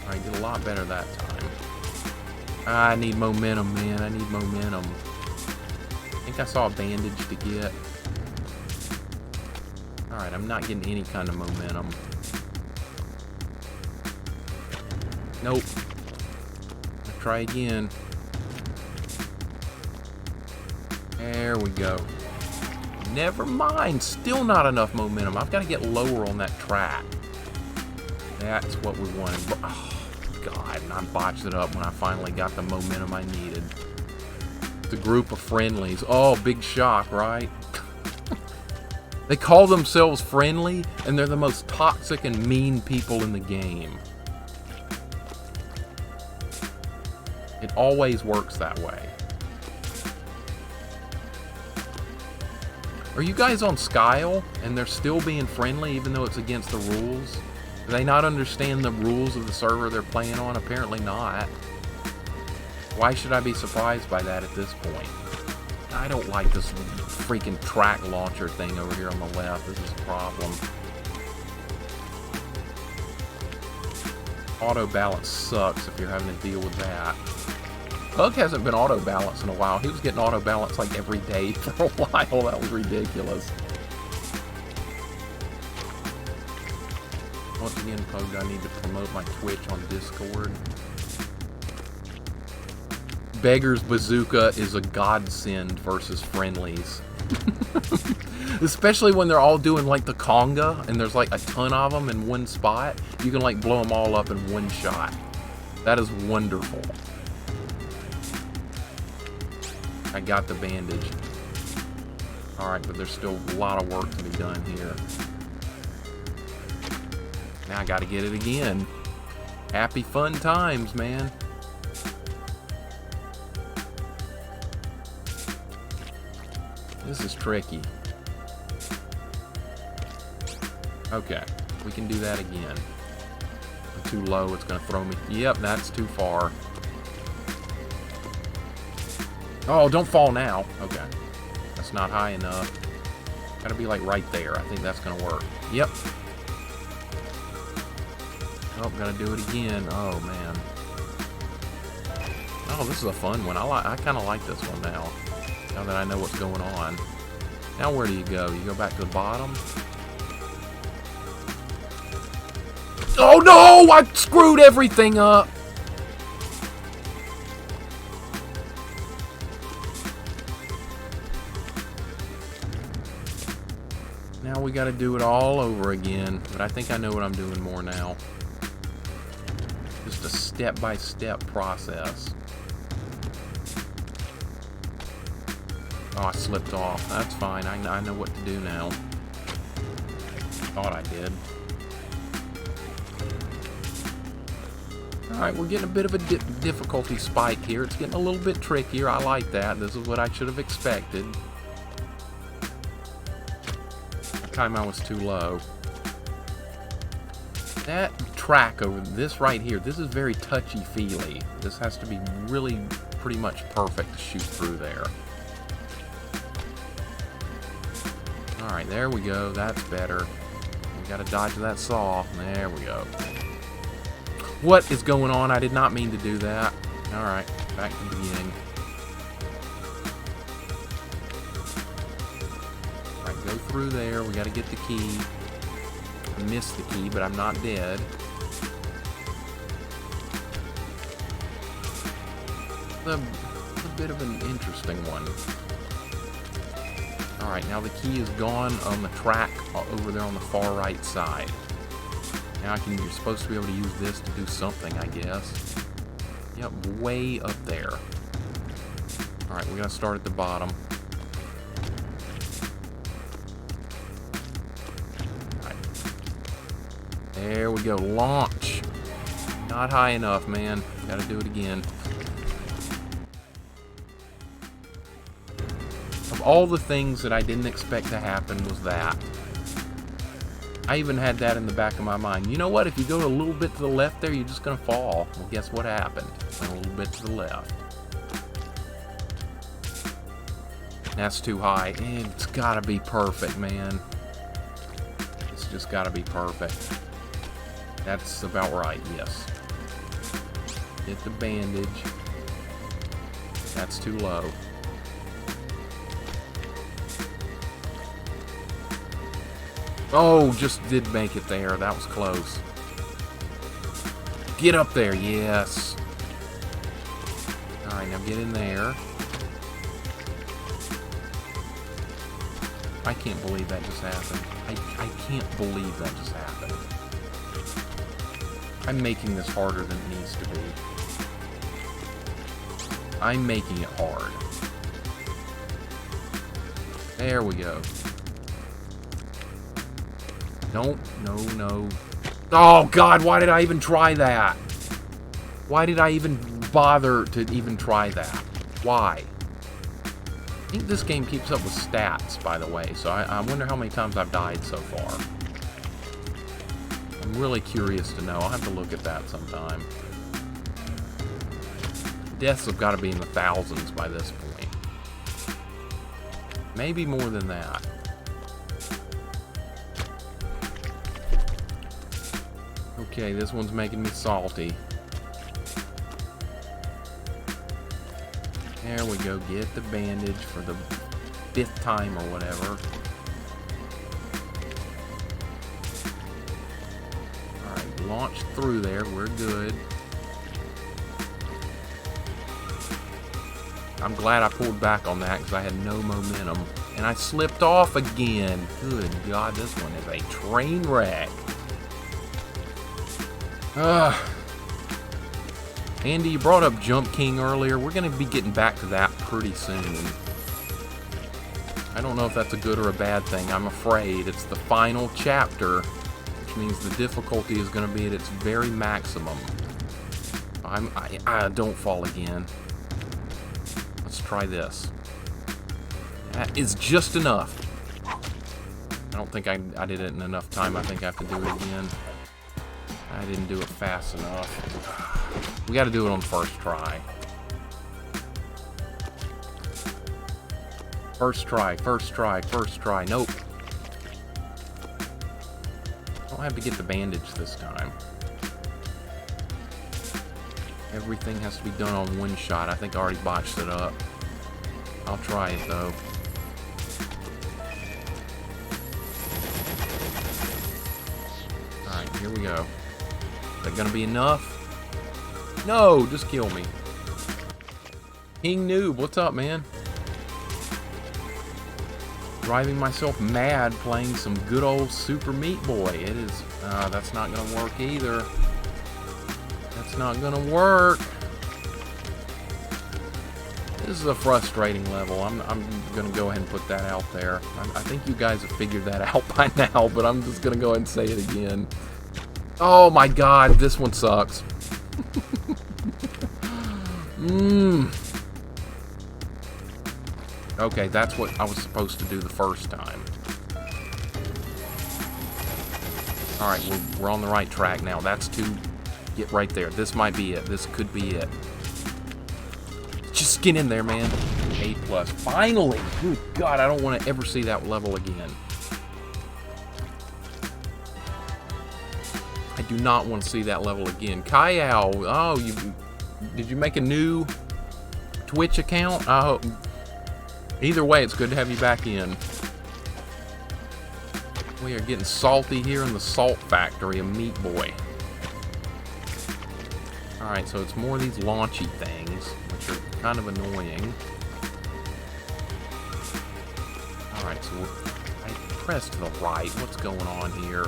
Alright, did a lot better that time. I need momentum, man. I need momentum. I think I saw a bandage to get. Alright, I'm not getting any kind of momentum. Nope. I'll try again. There we go. Never mind. Still not enough momentum. I've got to get lower on that track. That's what we wanted. Oh, God. And I botched it up when I finally got the momentum I needed. The group of friendlies. Oh, big shock, right? They call themselves friendly, and they're the most toxic and mean people in the game. It always works that way. Are you guys on Skyle, and they're still being friendly even though it's against the rules? Do they not understand the rules of the server they're playing on? Apparently not. Why should I be surprised by that at this point? I don't like this freaking track launcher thing over here on the left. This is a problem. Auto balance sucks if you're having to deal with that. Pug hasn't been auto balance in a while. He was getting auto balance like every day for a while. That was ridiculous. Once again, Pug, I need to promote my Twitch on Discord. Beggar's Bazooka is a godsend versus friendlies. Especially when they're all doing like the conga and there's like a ton of them in one spot. You can like blow them all up in one shot. That is wonderful. I got the bandage. Alright, but there's still a lot of work to be done here. Now I gotta get it again. Happy fun times, man. This is tricky. Okay, we can do that again. I'm too low, it's gonna throw me. Yep, that's too far. Oh, don't fall now. Okay, that's not high enough. Gotta be like right there. I think that's gonna work. Yep. Oh, gotta do it again. Oh, man. Oh, this is a fun one. I kind of like this one now. Now that I know what's going on. Now where do you go? You go back to the bottom? Oh no! I screwed everything up! Now we gotta do it all over again. But I think I know what I'm doing more now. Just a step-by-step process. Oh, I slipped off. That's fine. I know what to do now. Thought I did. Alright, we're getting a bit of a difficulty spike here. It's getting a little bit trickier. I like that. This is what I should have expected. That time I was too low. That track over this right here, this is very touchy-feely. This has to be really pretty much perfect to shoot through there. Alright, there we go. That's better. We gotta dodge that saw. There we go. What is going on? I did not mean to do that. Alright, back to the beginning. Alright, go through there. We gotta get the key. I missed the key, but I'm not dead. A bit of an interesting one. Alright, now the key is gone on the track over there on the far right side. Now you're supposed to be able to use this to do something, I guess. Yep, way up there. Alright, we gotta start at the bottom. Alright. There we go, launch! Not high enough, man. Gotta do it again. Of all the things that I didn't expect to happen was that. I even had that in the back of my mind. You know what? If you go a little bit to the left there, you're just going to fall. Well, guess what happened? Went a little bit to the left. That's too high. It's got to be perfect, man. It's just got to be perfect. That's about right, yes. Hit the bandage. That's too low. Oh, just did make it there. That was close. Get up there, yes. Alright, now get in there. I can't believe that just happened. I can't believe that just happened. I'm making this harder than it needs to be. I'm making it hard. There we go. No, no, no. Oh, God, why did I even try that? Why did I even bother to even try that? Why? I think this game keeps up with stats, by the way, so I wonder how many times I've died so far. I'm really curious to know. I'll have to look at that sometime. Deaths have got to be in the thousands by this point. Maybe more than that. Okay, this one's making me salty. There we go. Get the bandage for the 5th time or whatever. Alright, launch through there. We're good. I'm glad I pulled back on that because I had no momentum. And I slipped off again. Good God, this one is a train wreck. Andy, you brought up Jump King earlier. We're going to be getting back to that pretty soon. I don't know if that's a good or a bad thing. I'm afraid it's the final chapter, which means the difficulty is going to be at its very maximum. I don't fall again. Let's try this. That is just enough. I don't think I did it in enough time. I think I have to do it again. I didn't do it fast enough. We got to do it on first try. First try, first try, first try. Nope. Don't have to get the bandage this time. Everything has to be done on one shot. I think I already botched it up. I'll try it though. Alright, here we go. Is that gonna be enough? No, just kill me. King Noob, what's up, man? Driving myself mad playing some good old Super Meat Boy. It is, that's not gonna work either. That's not gonna work. This is a frustrating level. I'm gonna go ahead and put that out there. I think you guys have figured that out by now, but I'm just gonna go ahead and say it again. Oh my God, this one sucks. Okay, that's what I was supposed to do the first time. Alright, we're on the right track now. That's to get right there. This might be it. This could be it. Just get in there, man. A+. Finally! Good God, I don't want to ever see that level again. I do not want to see that level again. Kyle, oh, did you make a new Twitch account? Oh, either way, it's good to have you back in. We are getting salty here in the salt factory of Meat Boy. Alright, so it's more of these launchy things, which are kind of annoying. Alright, so I pressed to the right. What's going on here?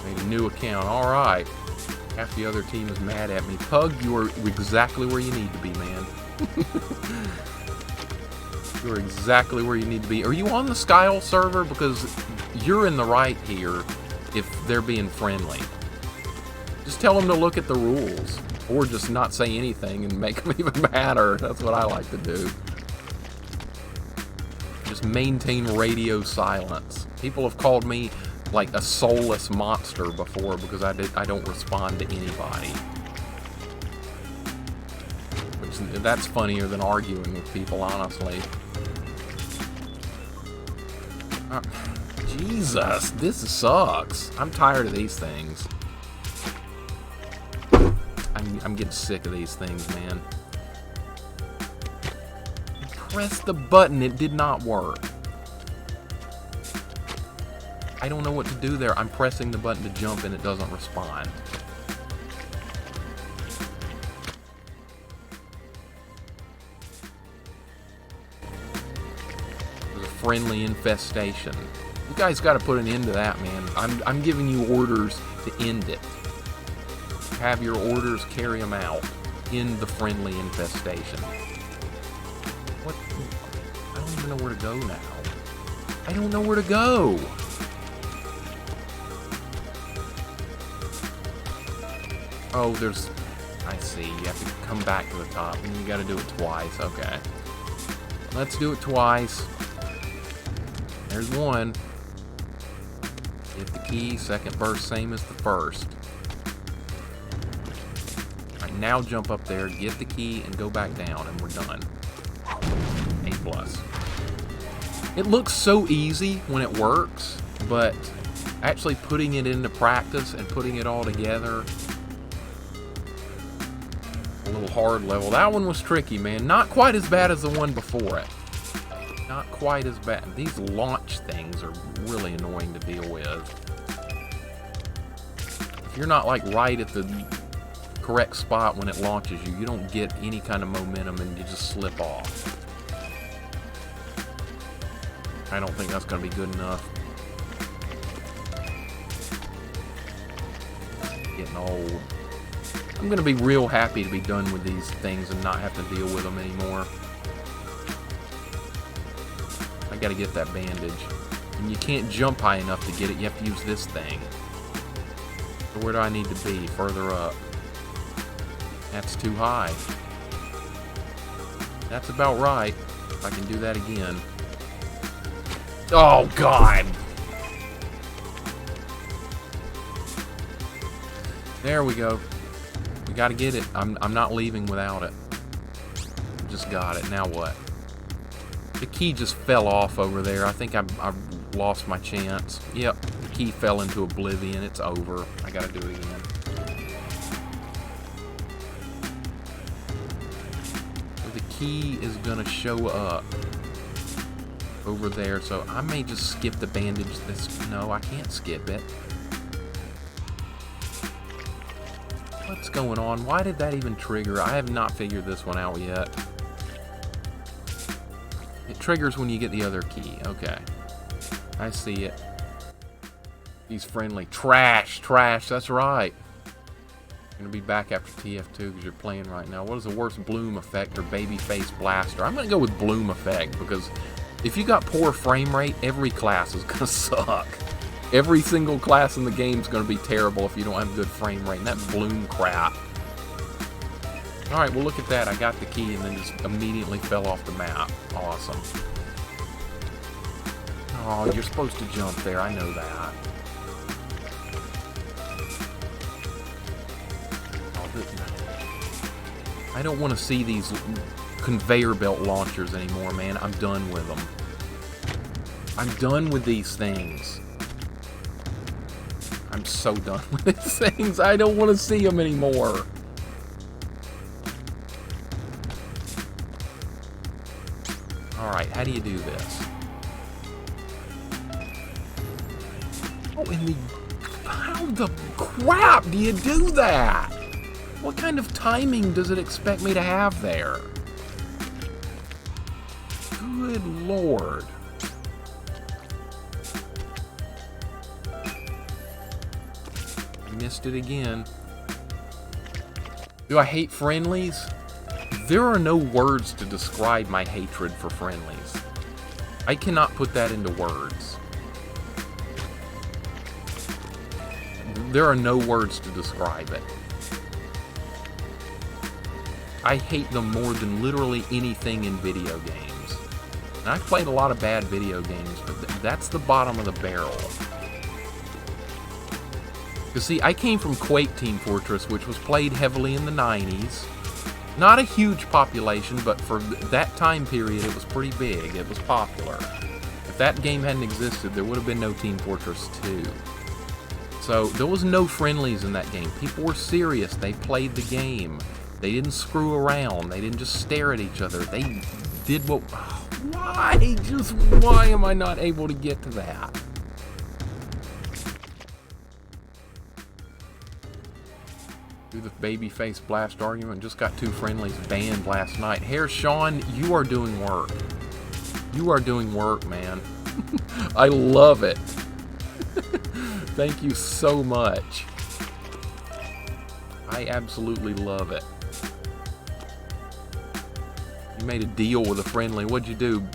Made a new account. Alright. Half the other team is mad at me. Pug, you are exactly where you need to be, man. You're exactly where you need to be. Are you on the Skyle server? Because you're in the right here if they're being friendly. Just tell them to look at the rules. Or just not say anything and make them even madder. That's what I like to do. Just maintain radio silence. People have called me like a soulless monster before because I don't respond to anybody. That's funnier than arguing with people, honestly. Jesus, this sucks. I'm tired of these things. I'm getting sick of these things, man. Press the button, it did not work. I don't know what to do there. I'm pressing the button to jump and it doesn't respond. friendly infestation. You guys got to put an end to that, man. I'm giving you orders to end it. Have your orders, carry them out. End the friendly infestation. What? I don't even know where to go now. I don't know where to go. Oh, I see. You have to come back to the top, and you got to do it twice. Okay. Let's do it twice. There's one. Get the key. Second burst, same as the first. Alright, now jump up there, get the key, and go back down, and we're done. A+. It looks so easy when it works, but actually putting it into practice and putting it all together, a little hard level. That one was tricky, man. Not quite as bad as the one before it. Not quite as bad. These launch things are really annoying to deal with. If you're not like right at the correct spot when it launches you, you don't get any kind of momentum and you just slip off. I don't think that's going to be good enough. Getting old. I'm going to be real happy to be done with these things and not have to deal with them anymore. I got to get that bandage. And you can't jump high enough to get it. You have to use this thing. So where do I need to be? Further up. That's too high. That's about right. If I can do that again. Oh, God! There we go. We gotta get it. I'm not leaving without it. Just got it. Now what? The key just fell off over there. I think I've lost my chance. Yep. The key fell into oblivion. It's over. I gotta do it again. So the key is gonna show up over there. So I may just skip the bandage. No, I can't skip it. What's going on? Why did that even trigger? I have not figured this one out yet. It triggers when you get the other key. Okay. I see it. He's friendly. Trash. That's right. You're going to be back after TF2 because you're playing right now. What is the worst bloom effect or babyface blaster? I'm going to go with bloom effect because if you got poor frame rate, every class is going to suck. Every single class in the game is going to be terrible if you don't have good frame rate. And that bloom crap. Alright, well look at that. I got the key and then just immediately fell off the map. Awesome. Oh, you're supposed to jump there. I know that. I don't want to see these conveyor belt launchers anymore, man. I'm done with them. I'm done with these things. I'm so done with these things. I don't want to see them anymore. Alright, how do you do this? Oh, how the crap do you do that? What kind of timing does it expect me to have there? Good Lord. Missed it again. Do I hate friendlies? There are no words to describe my hatred for friendlies. I cannot put that into words. There are no words to describe it. I hate them more than literally anything in video games. And I've played a lot of bad video games, but that's the bottom of the barrel. You see, I came from Quake Team Fortress, which was played heavily in the 90s. Not a huge population, but for that time period, it was pretty big. It was popular. If that game hadn't existed, there would have been no Team Fortress 2. So, there was no friendlies in that game. People were serious. They played the game. They didn't screw around. They didn't just stare at each other. They did what... Why am I not able to get to that? Do the babyface blast argument. Just got 2 friendlies banned last night. Hair Sean, you are doing work. You are doing work, man. I love it. Thank you so much. I absolutely love it. You made a deal with a friendly. What'd you do?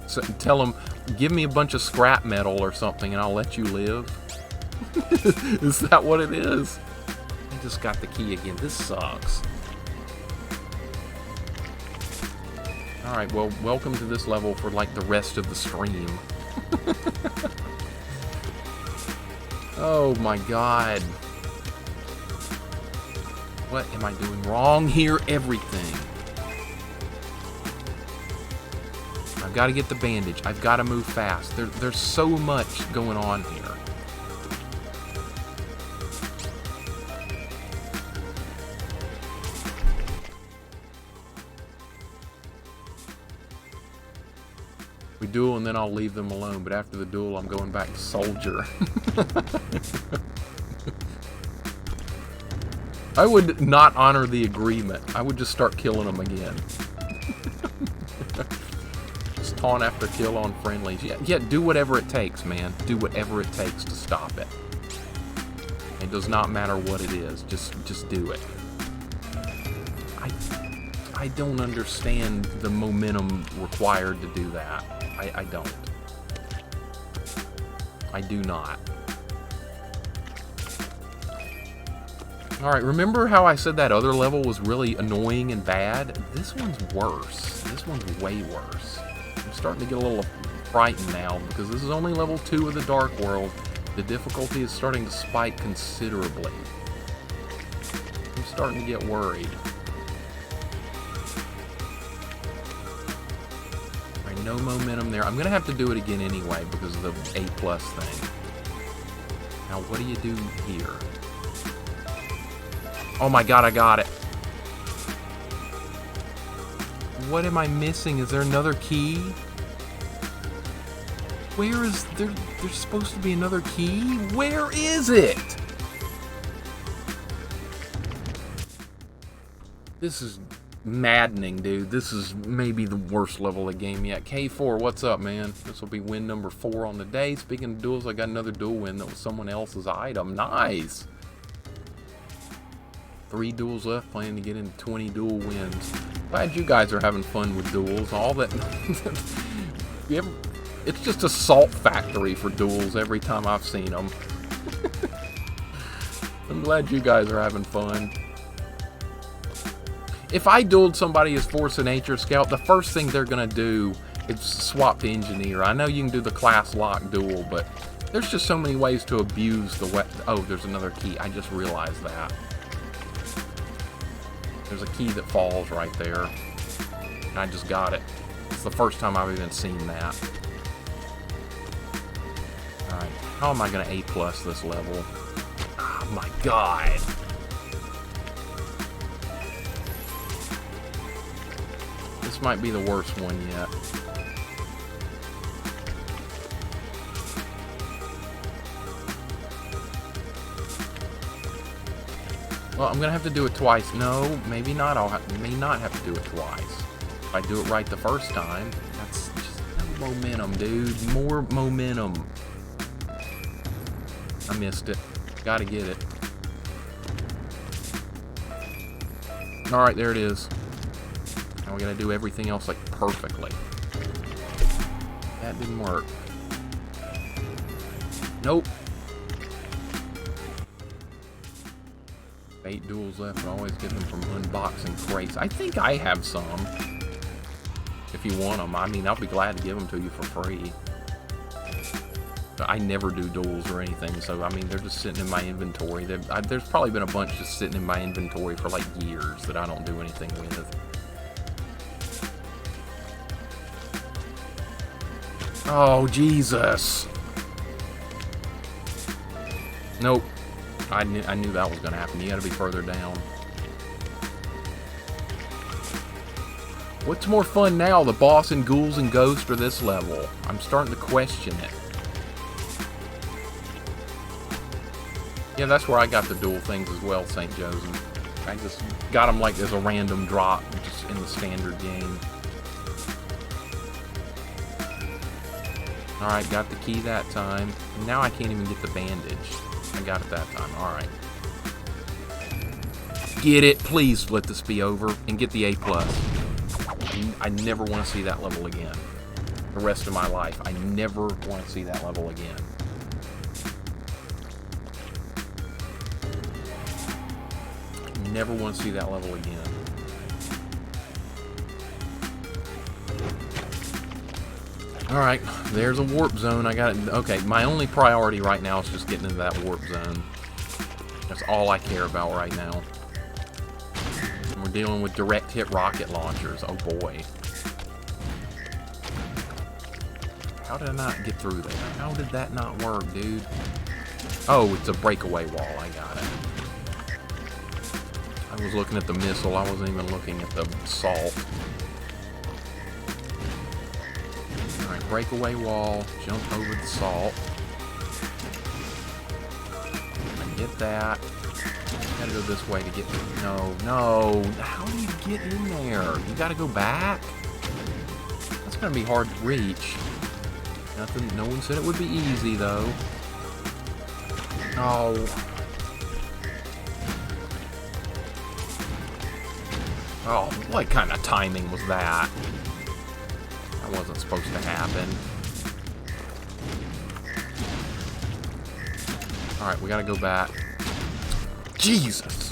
So, tell him, give me a bunch of scrap metal or something and I'll let you live? Is that what it is? I just got the key again. This sucks. Alright, well, welcome to this level for like the rest of the stream. Oh my god. What am I doing wrong here? Everything. I've got to get the bandage. I've got to move fast. There's so much going on here. We duel and then I'll leave them alone, but after the duel I'm going back to soldier. I would not honor the agreement. I would just start killing them again. Just taunt after kill on friendlies. Yeah, do whatever it takes, man. Do whatever it takes to stop it. It does not matter what it is. Just do it. I don't understand the momentum required to do that. I don't. I do not. Alright, remember how I said that other level was really annoying and bad? This one's worse. This one's way worse. I'm starting to get a little frightened now because this is only level 2 of the Dark World. The difficulty is starting to spike considerably. I'm starting to get worried. Alright, no momentum there. I'm going to have to do it again anyway because of the A+ thing. Now, what do you do here? Oh my god, I got it. What am I missing? Is there another key? Where is there? There's supposed to be another key? Where is it? This is maddening, dude. This is maybe the worst level of the game yet. K4, what's up, man? This will be win number 4 on the day. Speaking of duels, I got another duel win that was someone else's item. Nice! 3 duels left, planning to get into 20 duel wins. Glad you guys are having fun with duels. All that... It's just a salt factory for duels every time I've seen them. I'm glad you guys are having fun. If I dueled somebody as Force of Nature Scout, the first thing they're going to do is swap to Engineer. I know you can do the class lock duel, but there's just so many ways to abuse the weapon. Oh, there's another key. I just realized that. There's a key that falls right there. And I just got it. It's the first time I've even seen that. Alright, how am I going to A+ this level? Oh my god! This might be the worst one yet. Well, I'm gonna have to do it twice. No, maybe not. May not have to do it twice. If I do it right the first time, that's just no momentum, dude. More momentum. I missed it. Gotta get it. Alright, there it is. Now we gotta do everything else like perfectly. That didn't work. Nope. 8 duels left, but I always get them from unboxing crates. I think I have some. If you want them, I mean, I'll be glad to give them to you for free. But I never do duels or anything, so I mean, they're just sitting in my inventory. There's probably been a bunch just sitting in my inventory for like years that I don't do anything with. Oh, Jesus. Nope. I knew that was going to happen. You got to be further down. What's more fun now, the boss in Ghouls and Ghosts or this level? I'm starting to question it. Yeah, that's where I got the dual things as well, St. Joseph. I just got them like as a random drop, just in the standard game. Alright, got the key that time. And now I can't even get the bandage. I got it that time. Alright. Get it. Please let this be over and get the A+. I never want to see that level again. The rest of my life. I never want to see that level again. Never want to see that level again. Alright, there's a warp zone. I got it. Okay, my only priority right now is just getting into that warp zone. That's all I care about right now. And we're dealing with direct hit rocket launchers. Oh boy. How did I not get through there? How did that not work, dude? Oh, it's a breakaway wall. I got it. I was looking at the missile. I wasn't even looking at the salt. Alright, breakaway wall. Jump over the salt. I get that. Gotta go this way to get to... No. How do you get in there? You gotta go back? That's gonna be hard to reach. No one said it would be easy, though. Oh. Oh, what kind of timing was that? That wasn't supposed to happen. Alright, we gotta go back. Jesus!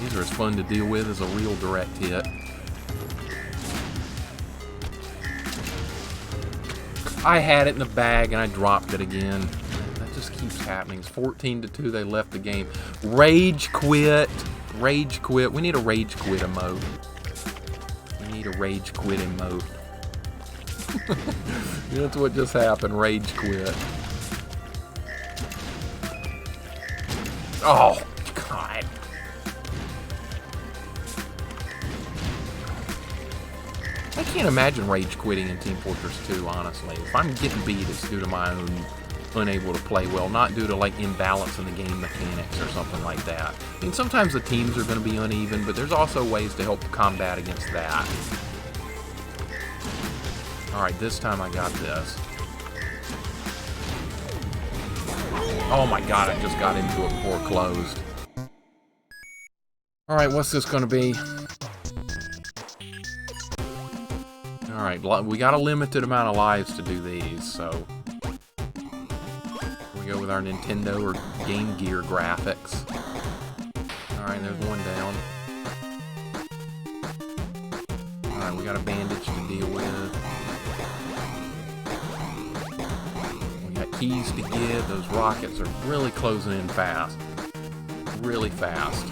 These are as fun to deal with as a real direct hit. I had it in the bag and I dropped it again. That just keeps happening. It's 14-2. They left the game. Rage quit. Rage quit. We need a rage quit emote. We need a rage quit emote. That's what just happened. Rage quit. Oh, God. I can't imagine rage quitting in Team Fortress 2, honestly. If I'm getting beat, it's due to my own unable to play well, not due to, like, imbalance in the game mechanics or something like that. I mean, sometimes the teams are going to be uneven, but there's also ways to help combat against that. Alright, this time I got this. Oh my god, I just got into it before it closed. Alright, what's this going to be? Alright, we got a limited amount of lives to do these, so... we go with our Nintendo or Game Gear graphics. Alright, there's one down. Alright, we got a bandage to deal with. We got keys to get. Those rockets are really closing in fast. Really fast.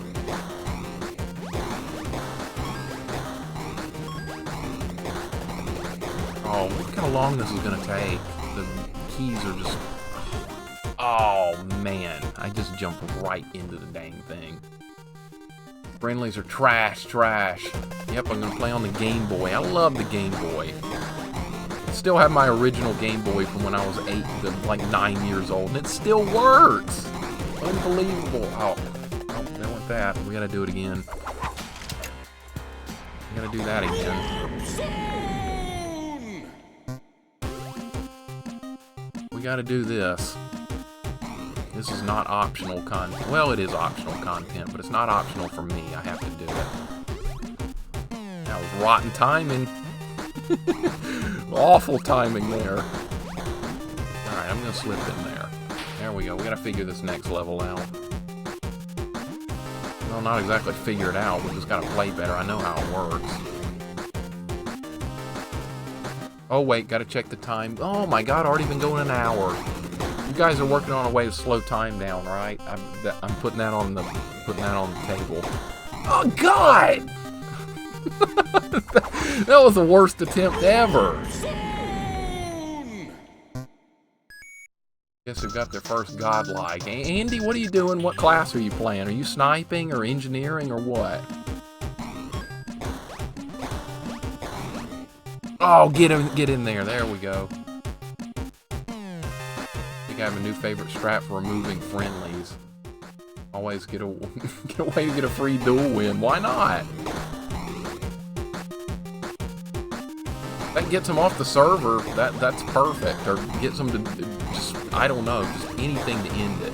Oh, look how long this is going to take. The keys are just... oh, man. I just jumped right into the dang thing. Friendlies are trash. Yep, I'm going to play on the Game Boy. I love the Game Boy. I still have my original Game Boy from when I was 8 to like 9 years old, and it still works! Unbelievable. Oh, there went that. We got to do it again. We got to do that again. We gotta do this. This is not optional content. Well, it is optional content, but it's not optional for me. I have to do it. That was rotten timing. Awful timing there. Alright, I'm gonna slip in there. There we go. We gotta figure this next level out. Well, not exactly figure it out. We just gotta play better. I know how it works. Oh wait, gotta check the time. Oh my god, already been going an hour. You guys are working on a way to slow time down, right? I'm putting that on the table. Oh god! That was the worst attempt ever. Guess they've got their first godlike. Andy, what are you doing? What class are you playing? Are you sniping or engineering or what? Oh, get in there. There we go. I think I have a new favorite strat for removing friendlies. Always get a way to get a free duel win. Why not? that gets them off the server, that's perfect. Or gets them to just, I don't know, just anything to end it.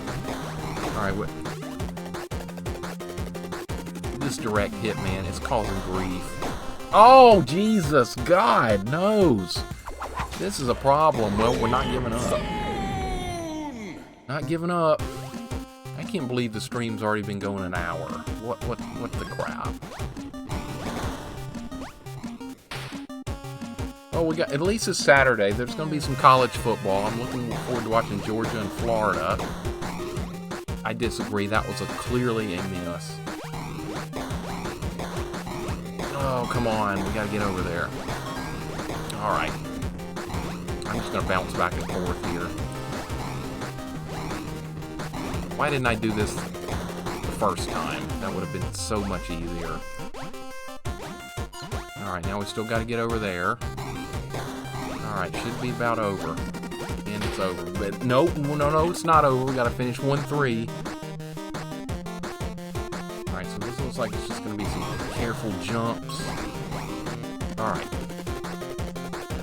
Alright, what? This direct hit, man, is causing grief. Oh, Jesus, God knows. This is a problem. Well, we're not giving up. Not giving up. I can't believe the stream's already been going an hour. What the crap? Oh, we got, at least it's Saturday. There's going to be some college football. I'm looking forward to watching Georgia and Florida. I disagree. That was clearly a miss. Oh, come on. We got to get over there. All right. I'm just going to bounce back and forth here. Why didn't I do this the first time? That would have been so much easier. Alright, now we still got to get over there. Alright, should be about over. And it's over. But no, it's not over. We got to finish 1-3. Alright, so this looks like it's just going to be some careful jumps. Alright.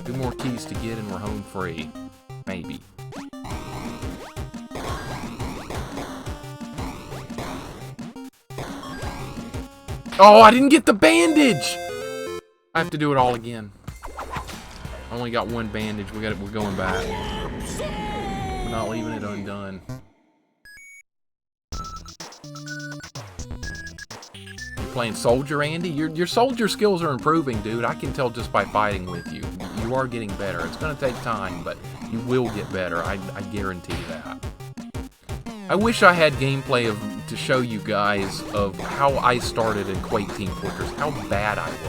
2 more keys to get and we're home free. Maybe. Oh, I didn't get the bandage! I have to do it all again. I only got 1 bandage. We're going back. We're not leaving it undone. You're playing soldier, Andy? Your soldier skills are improving, dude. I can tell just by fighting with you. You are getting better. It's going to take time, but you will get better. I guarantee that. I wish I had gameplay to show you guys of how I started in Quake Team Fortress, how bad I was.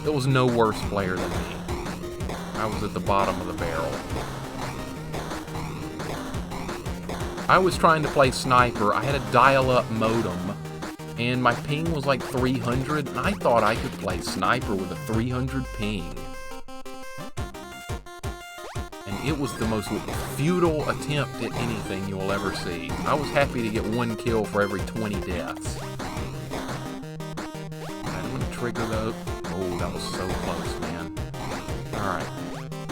There was no worse player than me. I was at the bottom of the barrel. I was trying to play Sniper. I had a dial-up modem, and my ping was like 300, and I thought I could play Sniper with a 300 ping. It was the most futile attempt at anything you will ever see. I was happy to get 1 kill for every 20 deaths. Alright, I'm gonna trigger those. Oh, that was so close, man. Alright. I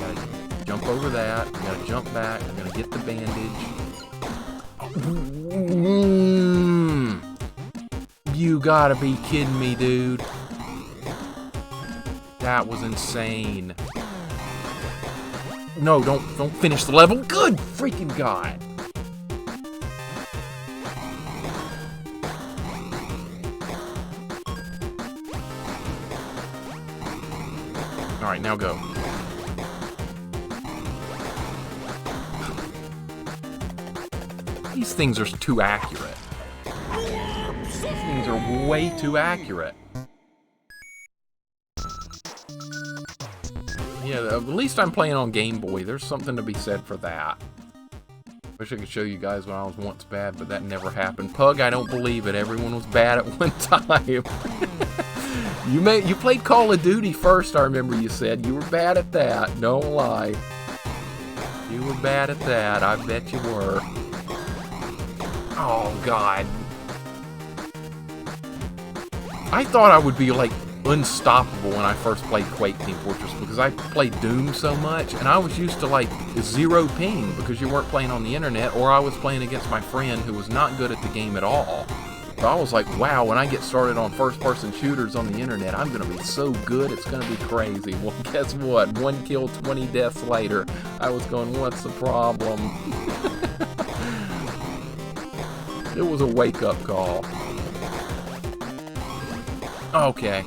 gotta jump over that. I gotta jump back. I'm gonna get the bandage. You gotta be kidding me, dude. That was insane. No, don't finish the level. Good freaking God. All right, now go. These things are too accurate. These things are way too accurate. Yeah, at least I'm playing on Game Boy. There's something to be said for that. Wish I could show you guys when I was once bad, but that never happened. Pug, I don't believe it. Everyone was bad at one time. You played Call of Duty first, I remember you said. You were bad at that. Don't lie. You were bad at that. I bet you were. Oh, God. I thought I would be, like, unstoppable when I first played Quake Team Fortress because I played Doom so much, and I was used to like 0 ping because you weren't playing on the internet, or I was playing against my friend who was not good at the game at all. So I was like, wow, when I get started on first-person shooters on the internet, I'm gonna be so good, it's gonna be crazy. Well, guess what? 1 kill, 20 deaths later, I was going, what's the problem? It was a wake-up call. Okay.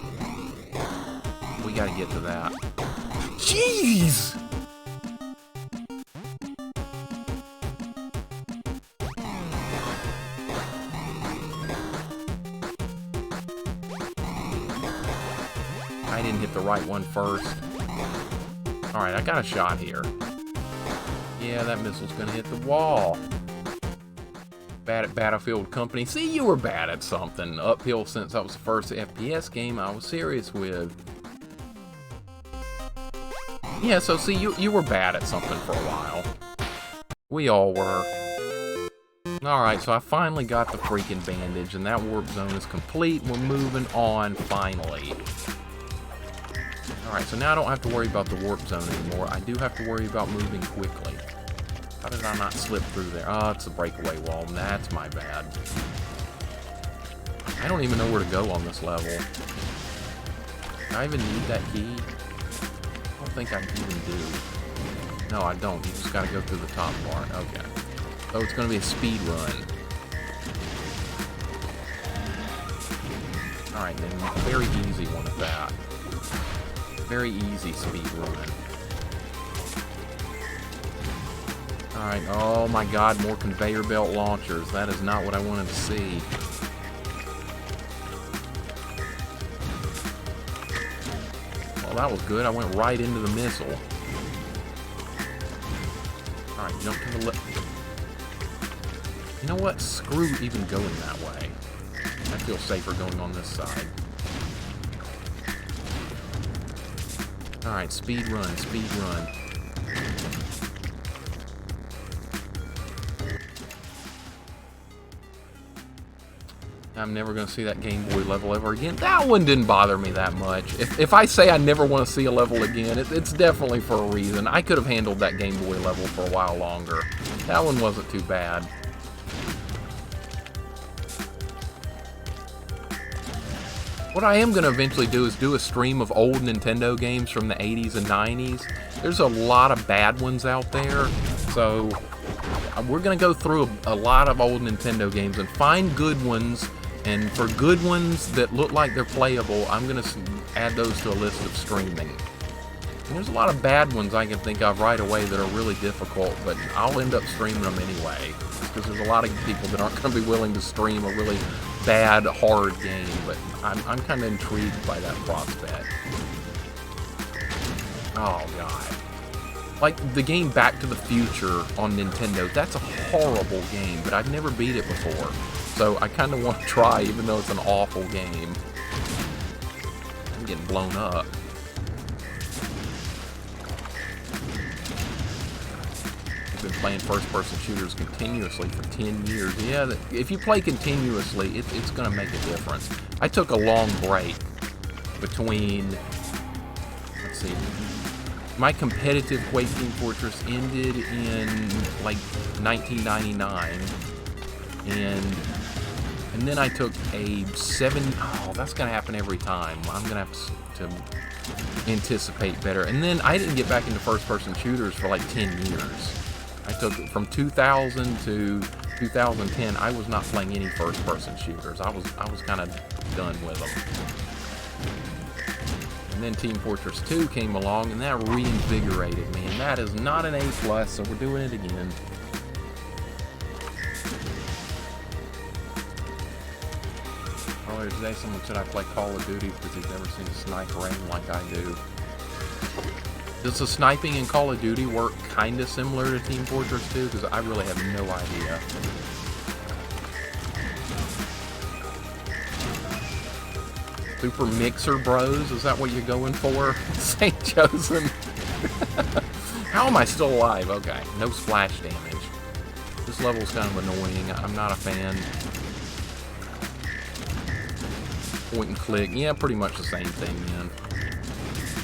We gotta get to that. Jeez! I didn't hit the right one first. Alright, I got a shot here. Yeah, that missile's gonna hit the wall. Bad at Battlefield Company. See, you were bad at something. Uphill since that was the first FPS game I was serious with. Yeah, so see, you were bad at something for a while. We all were. Alright, so I finally got the freaking bandage, and that warp zone is complete. We're moving on, finally. Alright, so now I don't have to worry about the warp zone anymore. I do have to worry about moving quickly. How did I not slip through there? Oh, it's a breakaway wall. That's my bad. I don't even know where to go on this level. Do I even need that key? I don't think I even do. No, I don't. You just gotta go through the top part. Okay. So it's gonna be a speed run. Alright, then very easy one at that. Very easy speed run. Alright, oh my god, more conveyor belt launchers. That is not what I wanted to see. Well, that was good. I went right into the missile. Alright, jump to the left. You know what? Screw even going that way. I feel safer going on this side. Alright, speed run, speed run. I'm never going to see that Game Boy level ever again. That one didn't bother me that much. If I say I never want to see a level again, it's definitely for a reason. I could have handled that Game Boy level for a while longer. That one wasn't too bad. What I am going to eventually do is do a stream of old Nintendo games from the 80s and 90s. There's a lot of bad ones out there, so we're going to go through a lot of old Nintendo games and find good ones, and for good ones that look like they're playable, I'm going to add those to a list of streaming. And there's a lot of bad ones I can think of right away that are really difficult, but I'll end up streaming them anyway, because there's a lot of people that aren't going to be willing to stream a really bad, hard game, but I'm kind of intrigued by that prospect. Oh, God. Like, the game Back to the Future on Nintendo, that's a horrible game, but I've never beat it before. So I kind of want to try, even though it's an awful game. I'm getting blown up. I've been playing first-person shooters continuously for 10 years. Yeah, if you play continuously, it's going to make a difference. I took a long break between, let's see, my competitive Quake Team Fortress ended in, like, 1999, and then I took a that's going to happen every time. I'm going to have to anticipate better. And then I didn't get back into first-person shooters for, like, 10 years. I took from 2000 to 2010. I was not playing any first-person shooters. I was kind of done with them. And then Team Fortress 2 came along, and that reinvigorated me. And that is not an A+, so we're doing it again. Earlier today, someone said I play Call of Duty because he's never seen a sniper aim like I do. Does the sniping in Call of Duty work kind of similar to Team Fortress 2? Because I really have no idea. Super Mixer Bros? Is that what you're going for? St. Chosen? How am I still alive? Okay, no splash damage. This level's kind of annoying. I'm not a fan. Point and click. Yeah, pretty much the same thing, man.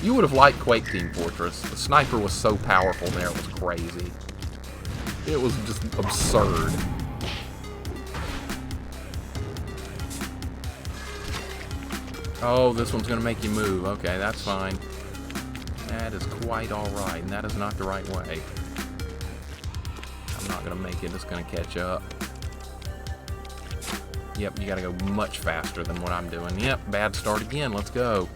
You would have liked Quake Team Fortress. The sniper was so powerful there, it was crazy. It was just absurd. Oh, this one's going to make you move. Okay, that's fine. That is quite alright, and that is not the right way. I'm not going to make it. It's going to catch up. Yep, you got to go much faster than what I'm doing. Yep, bad start again. Let's go.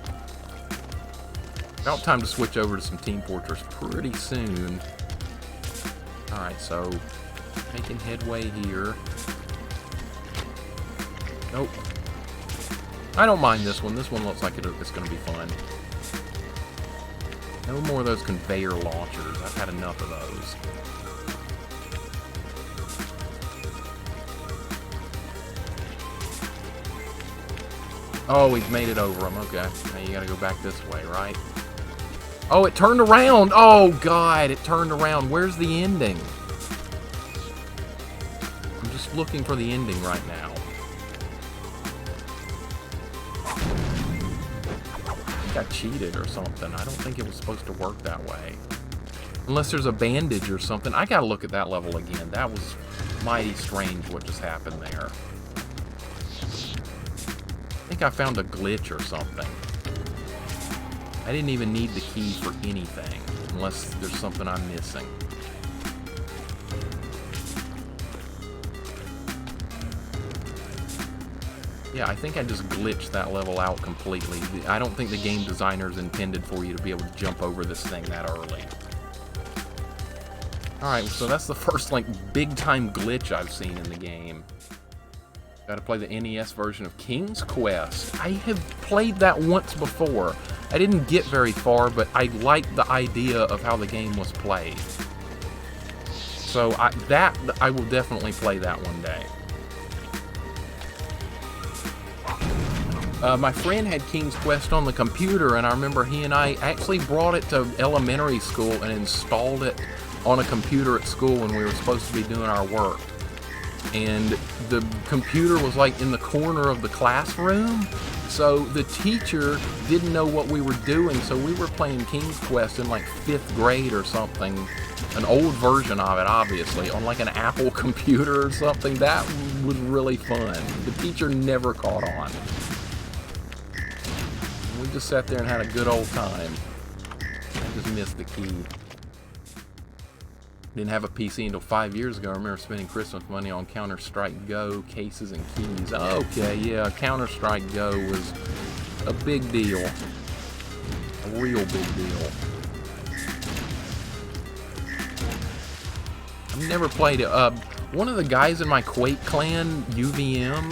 About time to switch over to some Team Fortress pretty soon. Alright, so making headway here. Nope. I don't mind this one. This one looks like it's going to be fun. No more of those conveyor launchers. I've had enough of those. Oh, we've made it over them. Okay. Now you got to go back this way, right? Oh, it turned around. Oh, God, it turned around. Where's the ending? I'm just looking for the ending right now. I cheated or something. I don't think it was supposed to work that way. Unless there's a bandage or something. I gotta look at that level again. That was mighty strange what just happened there. I think I found a glitch or something. I didn't even need the key for anything, unless there's something I'm missing. Yeah, I think I just glitched that level out completely. I don't think the game designers intended for you to be able to jump over this thing that early. Alright, so that's the first, like, big-time glitch I've seen in the game. Gotta play the NES version of King's Quest. I have played that once before. I didn't get very far, but I liked the idea of how the game was played. So, I will definitely play that one day. My friend had King's Quest on the computer, and I remember he and I actually brought it to elementary school and installed it on a computer at school when we were supposed to be doing our work. And the computer was like in the corner of the classroom, so the teacher didn't know what we were doing, so we were playing King's Quest in like 5th grade or something, an old version of it obviously, on like an Apple computer or something. That was really fun. The teacher never caught on. We just sat there and had a good old time. I just missed the key. Didn't have a PC until 5 years ago. I remember spending Christmas money on Counter-Strike Go cases and keys. Okay, yeah, Counter-Strike Go was a big deal. A real big deal. I've never played it. One of the guys in my Quake clan, UVM,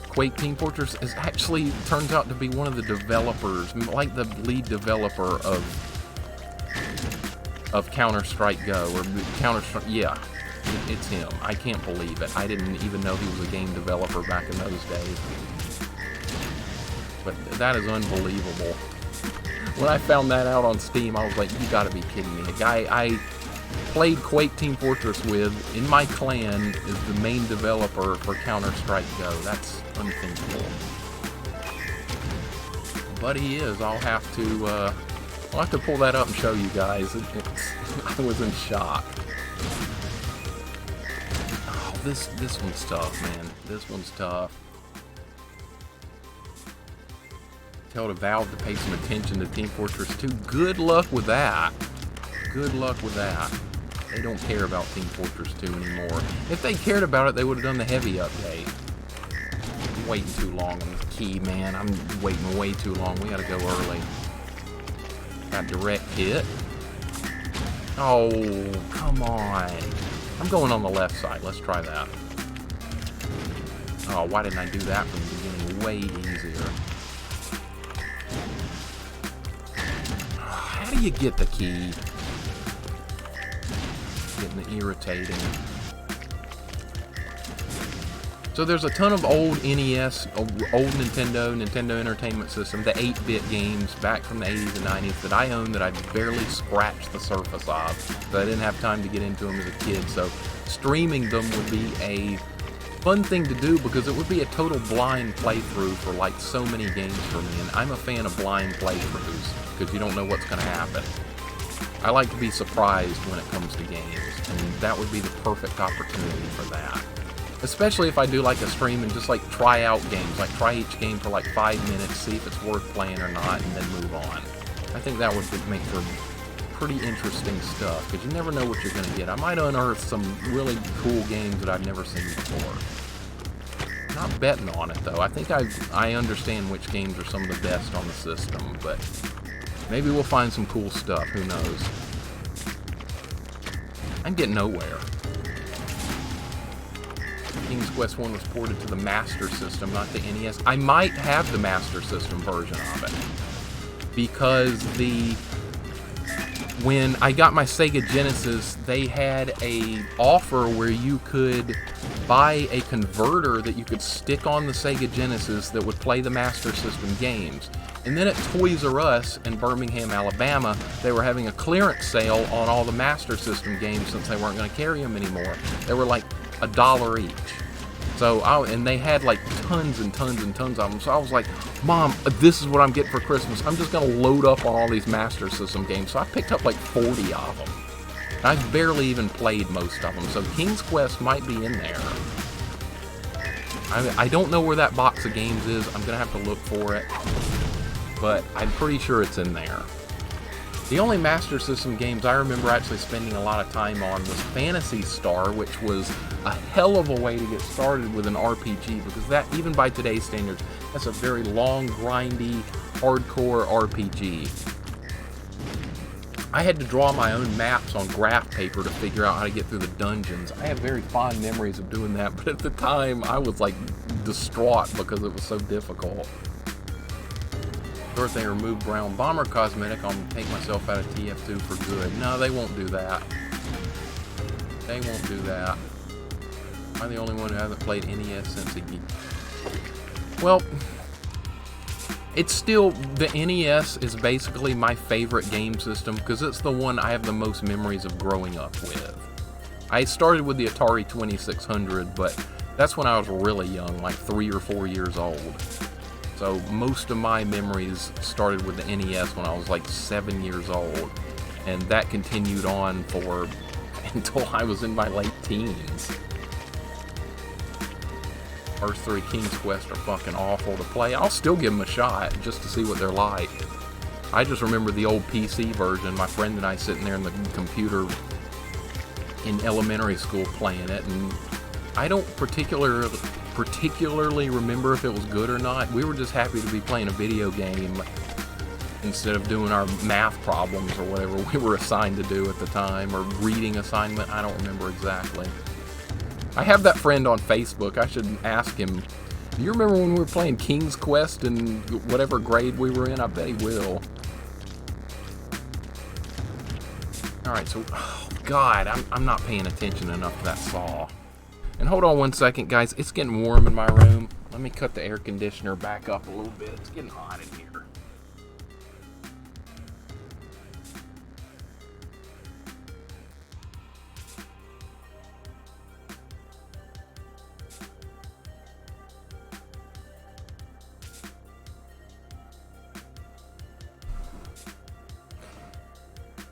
Quake Team Fortress, is actually turns out to be one of the developers, like the lead developer of Counter-Strike Go, or Counter-Strike, yeah, it's him. I can't believe it. I didn't even know he was a game developer back in those days. But that is unbelievable. When I found that out on Steam, I was like, you gotta be kidding me. A guy I played Quake Team Fortress with, in my clan, is the main developer for Counter-Strike Go. That's unthinkable. But he is. I'll have to pull that up and show you guys. I was in shock. Oh, this one's tough, man. This one's tough. Tell the Valve to pay some attention to Team Fortress 2. Good luck with that. Good luck with that. They don't care about Team Fortress 2 anymore. If they cared about it, they would have done the heavy update. I'm waiting too long on the key, man. I'm waiting way too long. We gotta go early. Got direct hit. Oh, come on. I'm going on the left side. Let's try that. Oh, why didn't I do that from the beginning? Way easier. How do you get the key? Getting irritating. So there's a ton of old NES, old Nintendo Entertainment System, the 8-bit games back from the 80s and 90s that I own that I barely scratched the surface of. But I didn't have time to get into them as a kid, so streaming them would be a fun thing to do because it would be a total blind playthrough for like so many games for me, and I'm a fan of blind playthroughs because you don't know what's going to happen. I like to be surprised when it comes to games, and that would be the perfect opportunity for that. Especially if I do like a stream and just like try out games, like try each game for like 5 minutes, see if it's worth playing or not, and then move on. I think that would make for pretty interesting stuff, because you never know what you're going to get. I might unearth some really cool games that I've never seen before. Not betting on it though. I think I understand which games are some of the best on the system, but maybe we'll find some cool stuff, who knows. I'm getting nowhere. King's Quest 1 was ported to the Master System, not the NES. I might have the Master System version of it. Because when I got my Sega Genesis, they had a offer where you could buy a converter that you could stick on the Sega Genesis that would play the Master System games. And then at Toys R Us in Birmingham, Alabama, they were having a clearance sale on all the Master System games since they weren't going to carry them anymore. They were like $1 each. So, and they had like tons and tons and tons of them. So I was like, Mom, this is what I'm getting for Christmas. I'm just going to load up on all these Master System games. So I picked up like 40 of them. And I've barely even played most of them. So King's Quest might be in there. I don't know where that box of games is. I'm going to have to look for it. But I'm pretty sure it's in there. The only Master System games I remember actually spending a lot of time on was Phantasy Star, which was a hell of a way to get started with an RPG, because that, even by today's standards, that's a very long, grindy, hardcore RPG. I had to draw my own maps on graph paper to figure out how to get through the dungeons. I have very fond memories of doing that, but at the time I was like distraught because it was so difficult. Or if they remove Brown Bomber cosmetic, I'll take myself out of TF2 for good. No, they won't do that. They won't do that. Am I the only one who hasn't played NES since a geek? Well, it's still, the NES is basically my favorite game system because it's the one I have the most memories of growing up with. I started with the Atari 2600, but that's when I was really young, like 3 or 4 years old. So most of my memories started with the NES when I was like 7 years old, and that continued on for until I was in my late teens. First 3 King's Quest are fucking awful to play. I'll still give them a shot just to see what they're like. I just remember the old PC version, my friend and I sitting there in the computer in elementary school playing it, and I don't particularly remember if it was good or not. We were just happy to be playing a video game instead of doing our math problems or whatever we were assigned to do at the time, or reading assignment. I don't remember exactly. I have that friend on Facebook. I should ask him, do you remember when we were playing King's Quest in whatever grade we were in? I bet he will. Alright, so, oh God, I'm not paying attention enough to that saw. And hold on one second, guys. It's getting warm in my room. Let me cut the air conditioner back up a little bit. It's getting hot in here.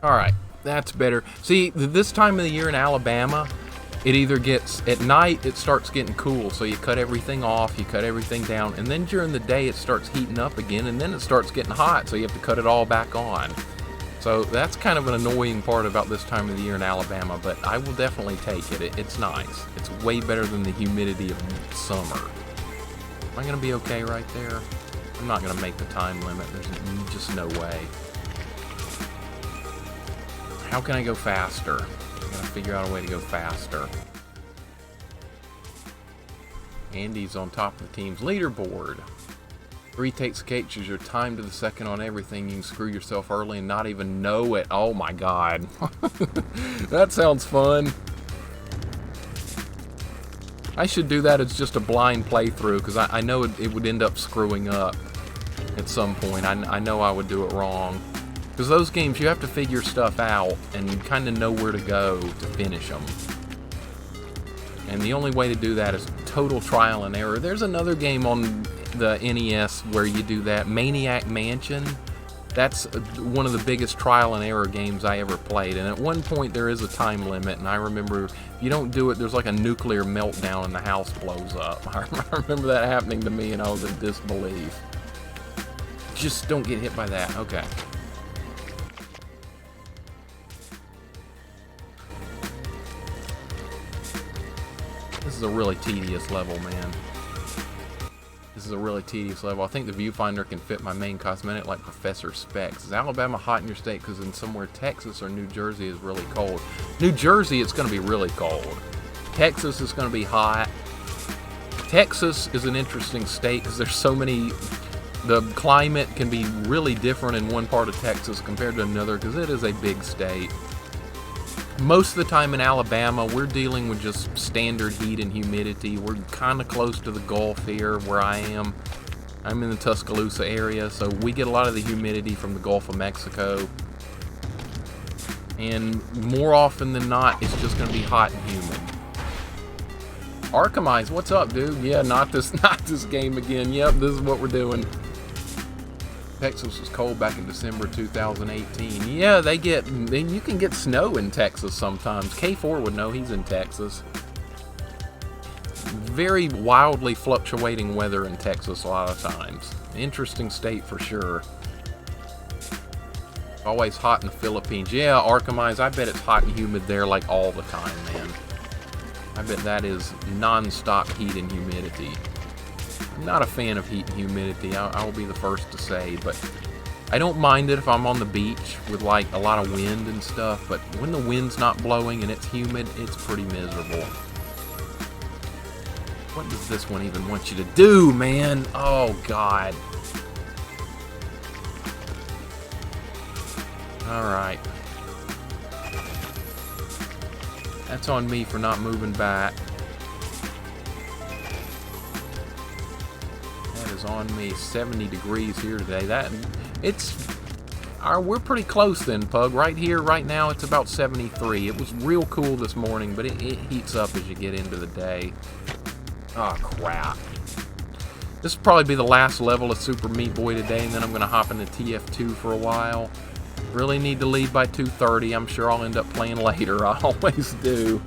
All right, that's better. See, this time of the year in Alabama, it either gets, at night, it starts getting cool, so you cut everything off, you cut everything down, and then during the day it starts heating up again, and then it starts getting hot, so you have to cut it all back on. So that's kind of an annoying part about this time of the year in Alabama, but I will definitely take it. It's nice. It's way better than the humidity of summer. Am I going to be okay right there? I'm not going to make the time limit. There's just no way. How can I go faster? I gotta figure out a way to go faster. Andy's on top of the team's leaderboard. 3 takes captures your time to the second on everything. You can screw yourself early and not even know it. Oh my God. That sounds fun. I should do that as just a blind playthrough, because I know it would end up screwing up at some point. I know I would do it wrong. Because those games, you have to figure stuff out and kind of know where to go to finish them. And the only way to do that is total trial and error. There's another game on the NES where you do that, Maniac Mansion. That's one of the biggest trial and error games I ever played. And at one point there is a time limit, and I remember if you don't do it, there's like a nuclear meltdown and the house blows up. I remember that happening to me and I was in disbelief. Just don't get hit by that. Okay. This is a really tedious level, man. This is a really tedious level. I think the viewfinder can fit my main cosmetic like Professor Specs. Is Alabama hot in your state? Because in somewhere Texas or New Jersey is really cold. New Jersey, it's going to be really cold. Texas is going to be hot. Texas is an interesting state because there's so many... The climate can be really different in one part of Texas compared to another because it is a big state. Most of the time in Alabama, we're dealing with just standard heat and humidity. We're kind of close to the Gulf here where I am. I'm in the Tuscaloosa area, so we get a lot of the humidity from the Gulf of Mexico. And more often than not, it's just going to be hot and humid. Archimize, what's up, dude? Yeah, not this game again. Yep, this is what we're doing. Texas was cold back in December 2018. Yeah, you can get snow in Texas sometimes. K4 would know, he's in Texas. Very wildly fluctuating weather in Texas a lot of times. Interesting state for sure. Always hot in the Philippines. Yeah, Archimize, I bet it's hot and humid there like all the time, man. I bet that is non-stop heat and humidity. I'm not a fan of heat and humidity, I will be the first to say, but I don't mind it if I'm on the beach with like a lot of wind and stuff, but when the wind's not blowing and it's humid, it's pretty miserable. What does this one even want you to do, man? Oh, God. Alright. That's on me for not moving back. That is on me. 70 degrees here today. We're pretty close then, Pug. Right here, right now, it's about 73. It was real cool this morning, but it heats up as you get into the day. Oh, crap. This will probably be the last level of Super Meat Boy today, and then I'm going to hop into TF2 for a while. Really need to leave by 2:30. I'm sure I'll end up playing later. I always do.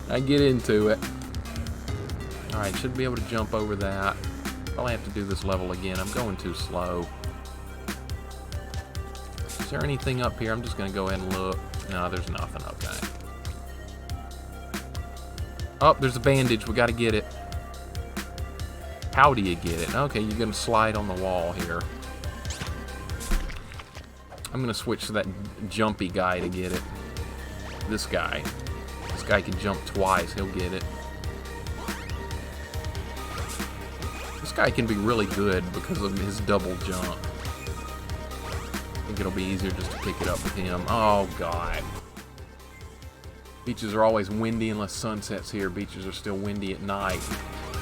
I get into it. Alright, should be able to jump over that. Probably have to do this level again. I'm going too slow. Is there anything up here? I'm just going to go ahead and look. No, there's nothing. Okay. Oh, there's a bandage. We got to get it. How do you get it? Okay, you're going to slide on the wall here. I'm going to switch to that jumpy guy to get it. This guy. This guy can jump twice. He'll get it. This guy can be really good because of his double jump. I think it'll be easier just to pick it up with him. Oh, God. Beaches are always windy unless sunsets here. Beaches are still windy at night.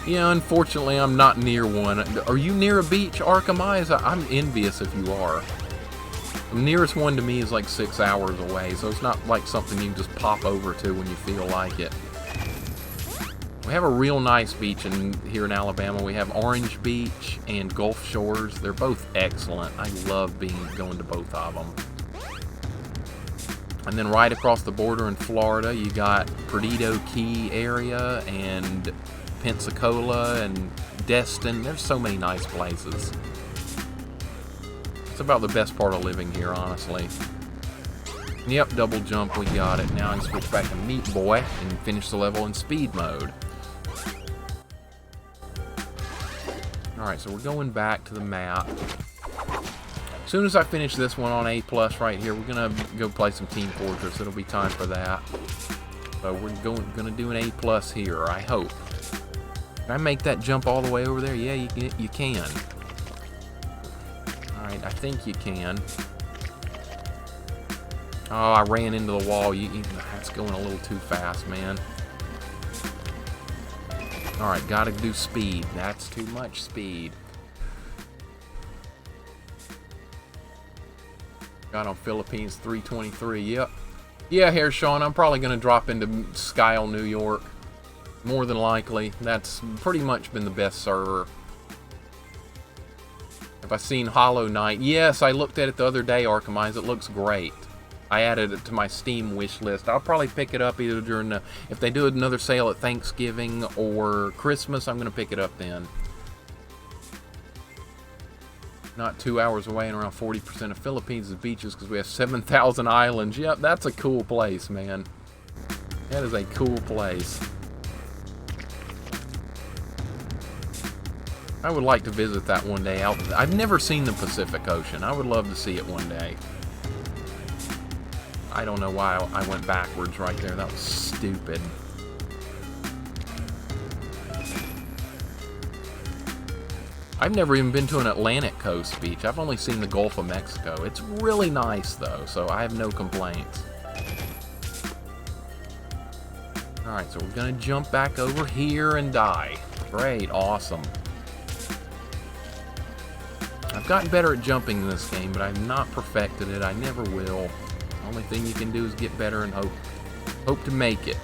Yeah, unfortunately, I'm not near one. Are you near a beach, Archimize? I'm envious if you are. The nearest one to me is like 6 hours away, so it's not like something you can just pop over to when you feel like it. We have a real nice beach here in Alabama. We have Orange Beach and Gulf Shores. They're both excellent. I love going to both of them. And then right across the border in Florida, you got Perdido Key area and Pensacola and Destin. There's so many nice places. It's about the best part of living here, honestly. Yep, double jump, we got it. Now I can switch back to Meat Boy and finish the level in speed mode. Alright, so we're going back to the map. As soon as I finish this one on A+ right here, we're going to go play some Team Fortress. It'll be time for that. So we're going to do an A+ here, I hope. Can I make that jump all the way over there? Yeah, you can. Alright, I think you can. Oh, I ran into the wall. That's going a little too fast, man. Alright, gotta do speed. That's too much speed. Got on Philippines 323, yep. Yeah, here, Sean, I'm probably going to drop into Skyle, New York. More than likely. That's pretty much been the best server. Have I seen Hollow Knight? Yes, I looked at it the other day, Archimize. It looks great. I added it to my Steam wish list. I'll probably pick it up either during if they do another sale at Thanksgiving or Christmas, I'm going to pick it up then. Not 2 hours away, and around 40% of Philippines is beaches because we have 7,000 islands. Yep, that's a cool place, man. That is a cool place. I would like to visit that one day. I've never seen the Pacific Ocean. I would love to see it one day. I don't know why I went backwards right there. That was stupid. I've never even been to an Atlantic coast beach. I've only seen the Gulf of Mexico. It's really nice, though, so I have no complaints. Alright, so we're going to jump back over here and die. Great, awesome. I've gotten better at jumping in this game, but I've not perfected it. I never will. The only thing you can do is get better and hope to make it.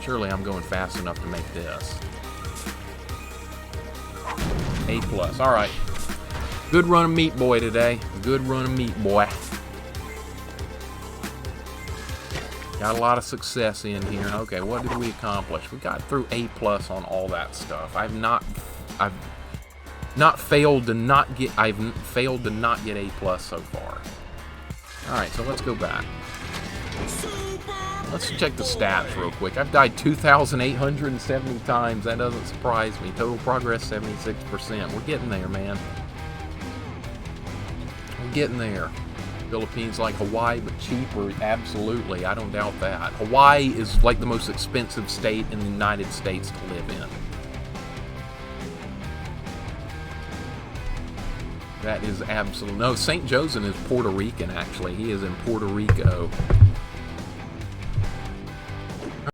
Surely I'm going fast enough to make this. A+. All right. Good run of Meat Boy today. Good run of Meat Boy. Got a lot of success in here. Okay, what did we accomplish? We got through A+ on all that stuff. I've failed to not get A+ so far. All right, so let's go back. Let's check the stats real quick. I've died 2,870 times. That doesn't surprise me. Total progress 76%. We're getting there, man. We're getting there. Philippines like Hawaii, but cheaper. Absolutely, I don't doubt that. Hawaii is like the most expensive state in the United States to live in. That is absolute. No, St. Joseph is Puerto Rican, actually. He is in Puerto Rico.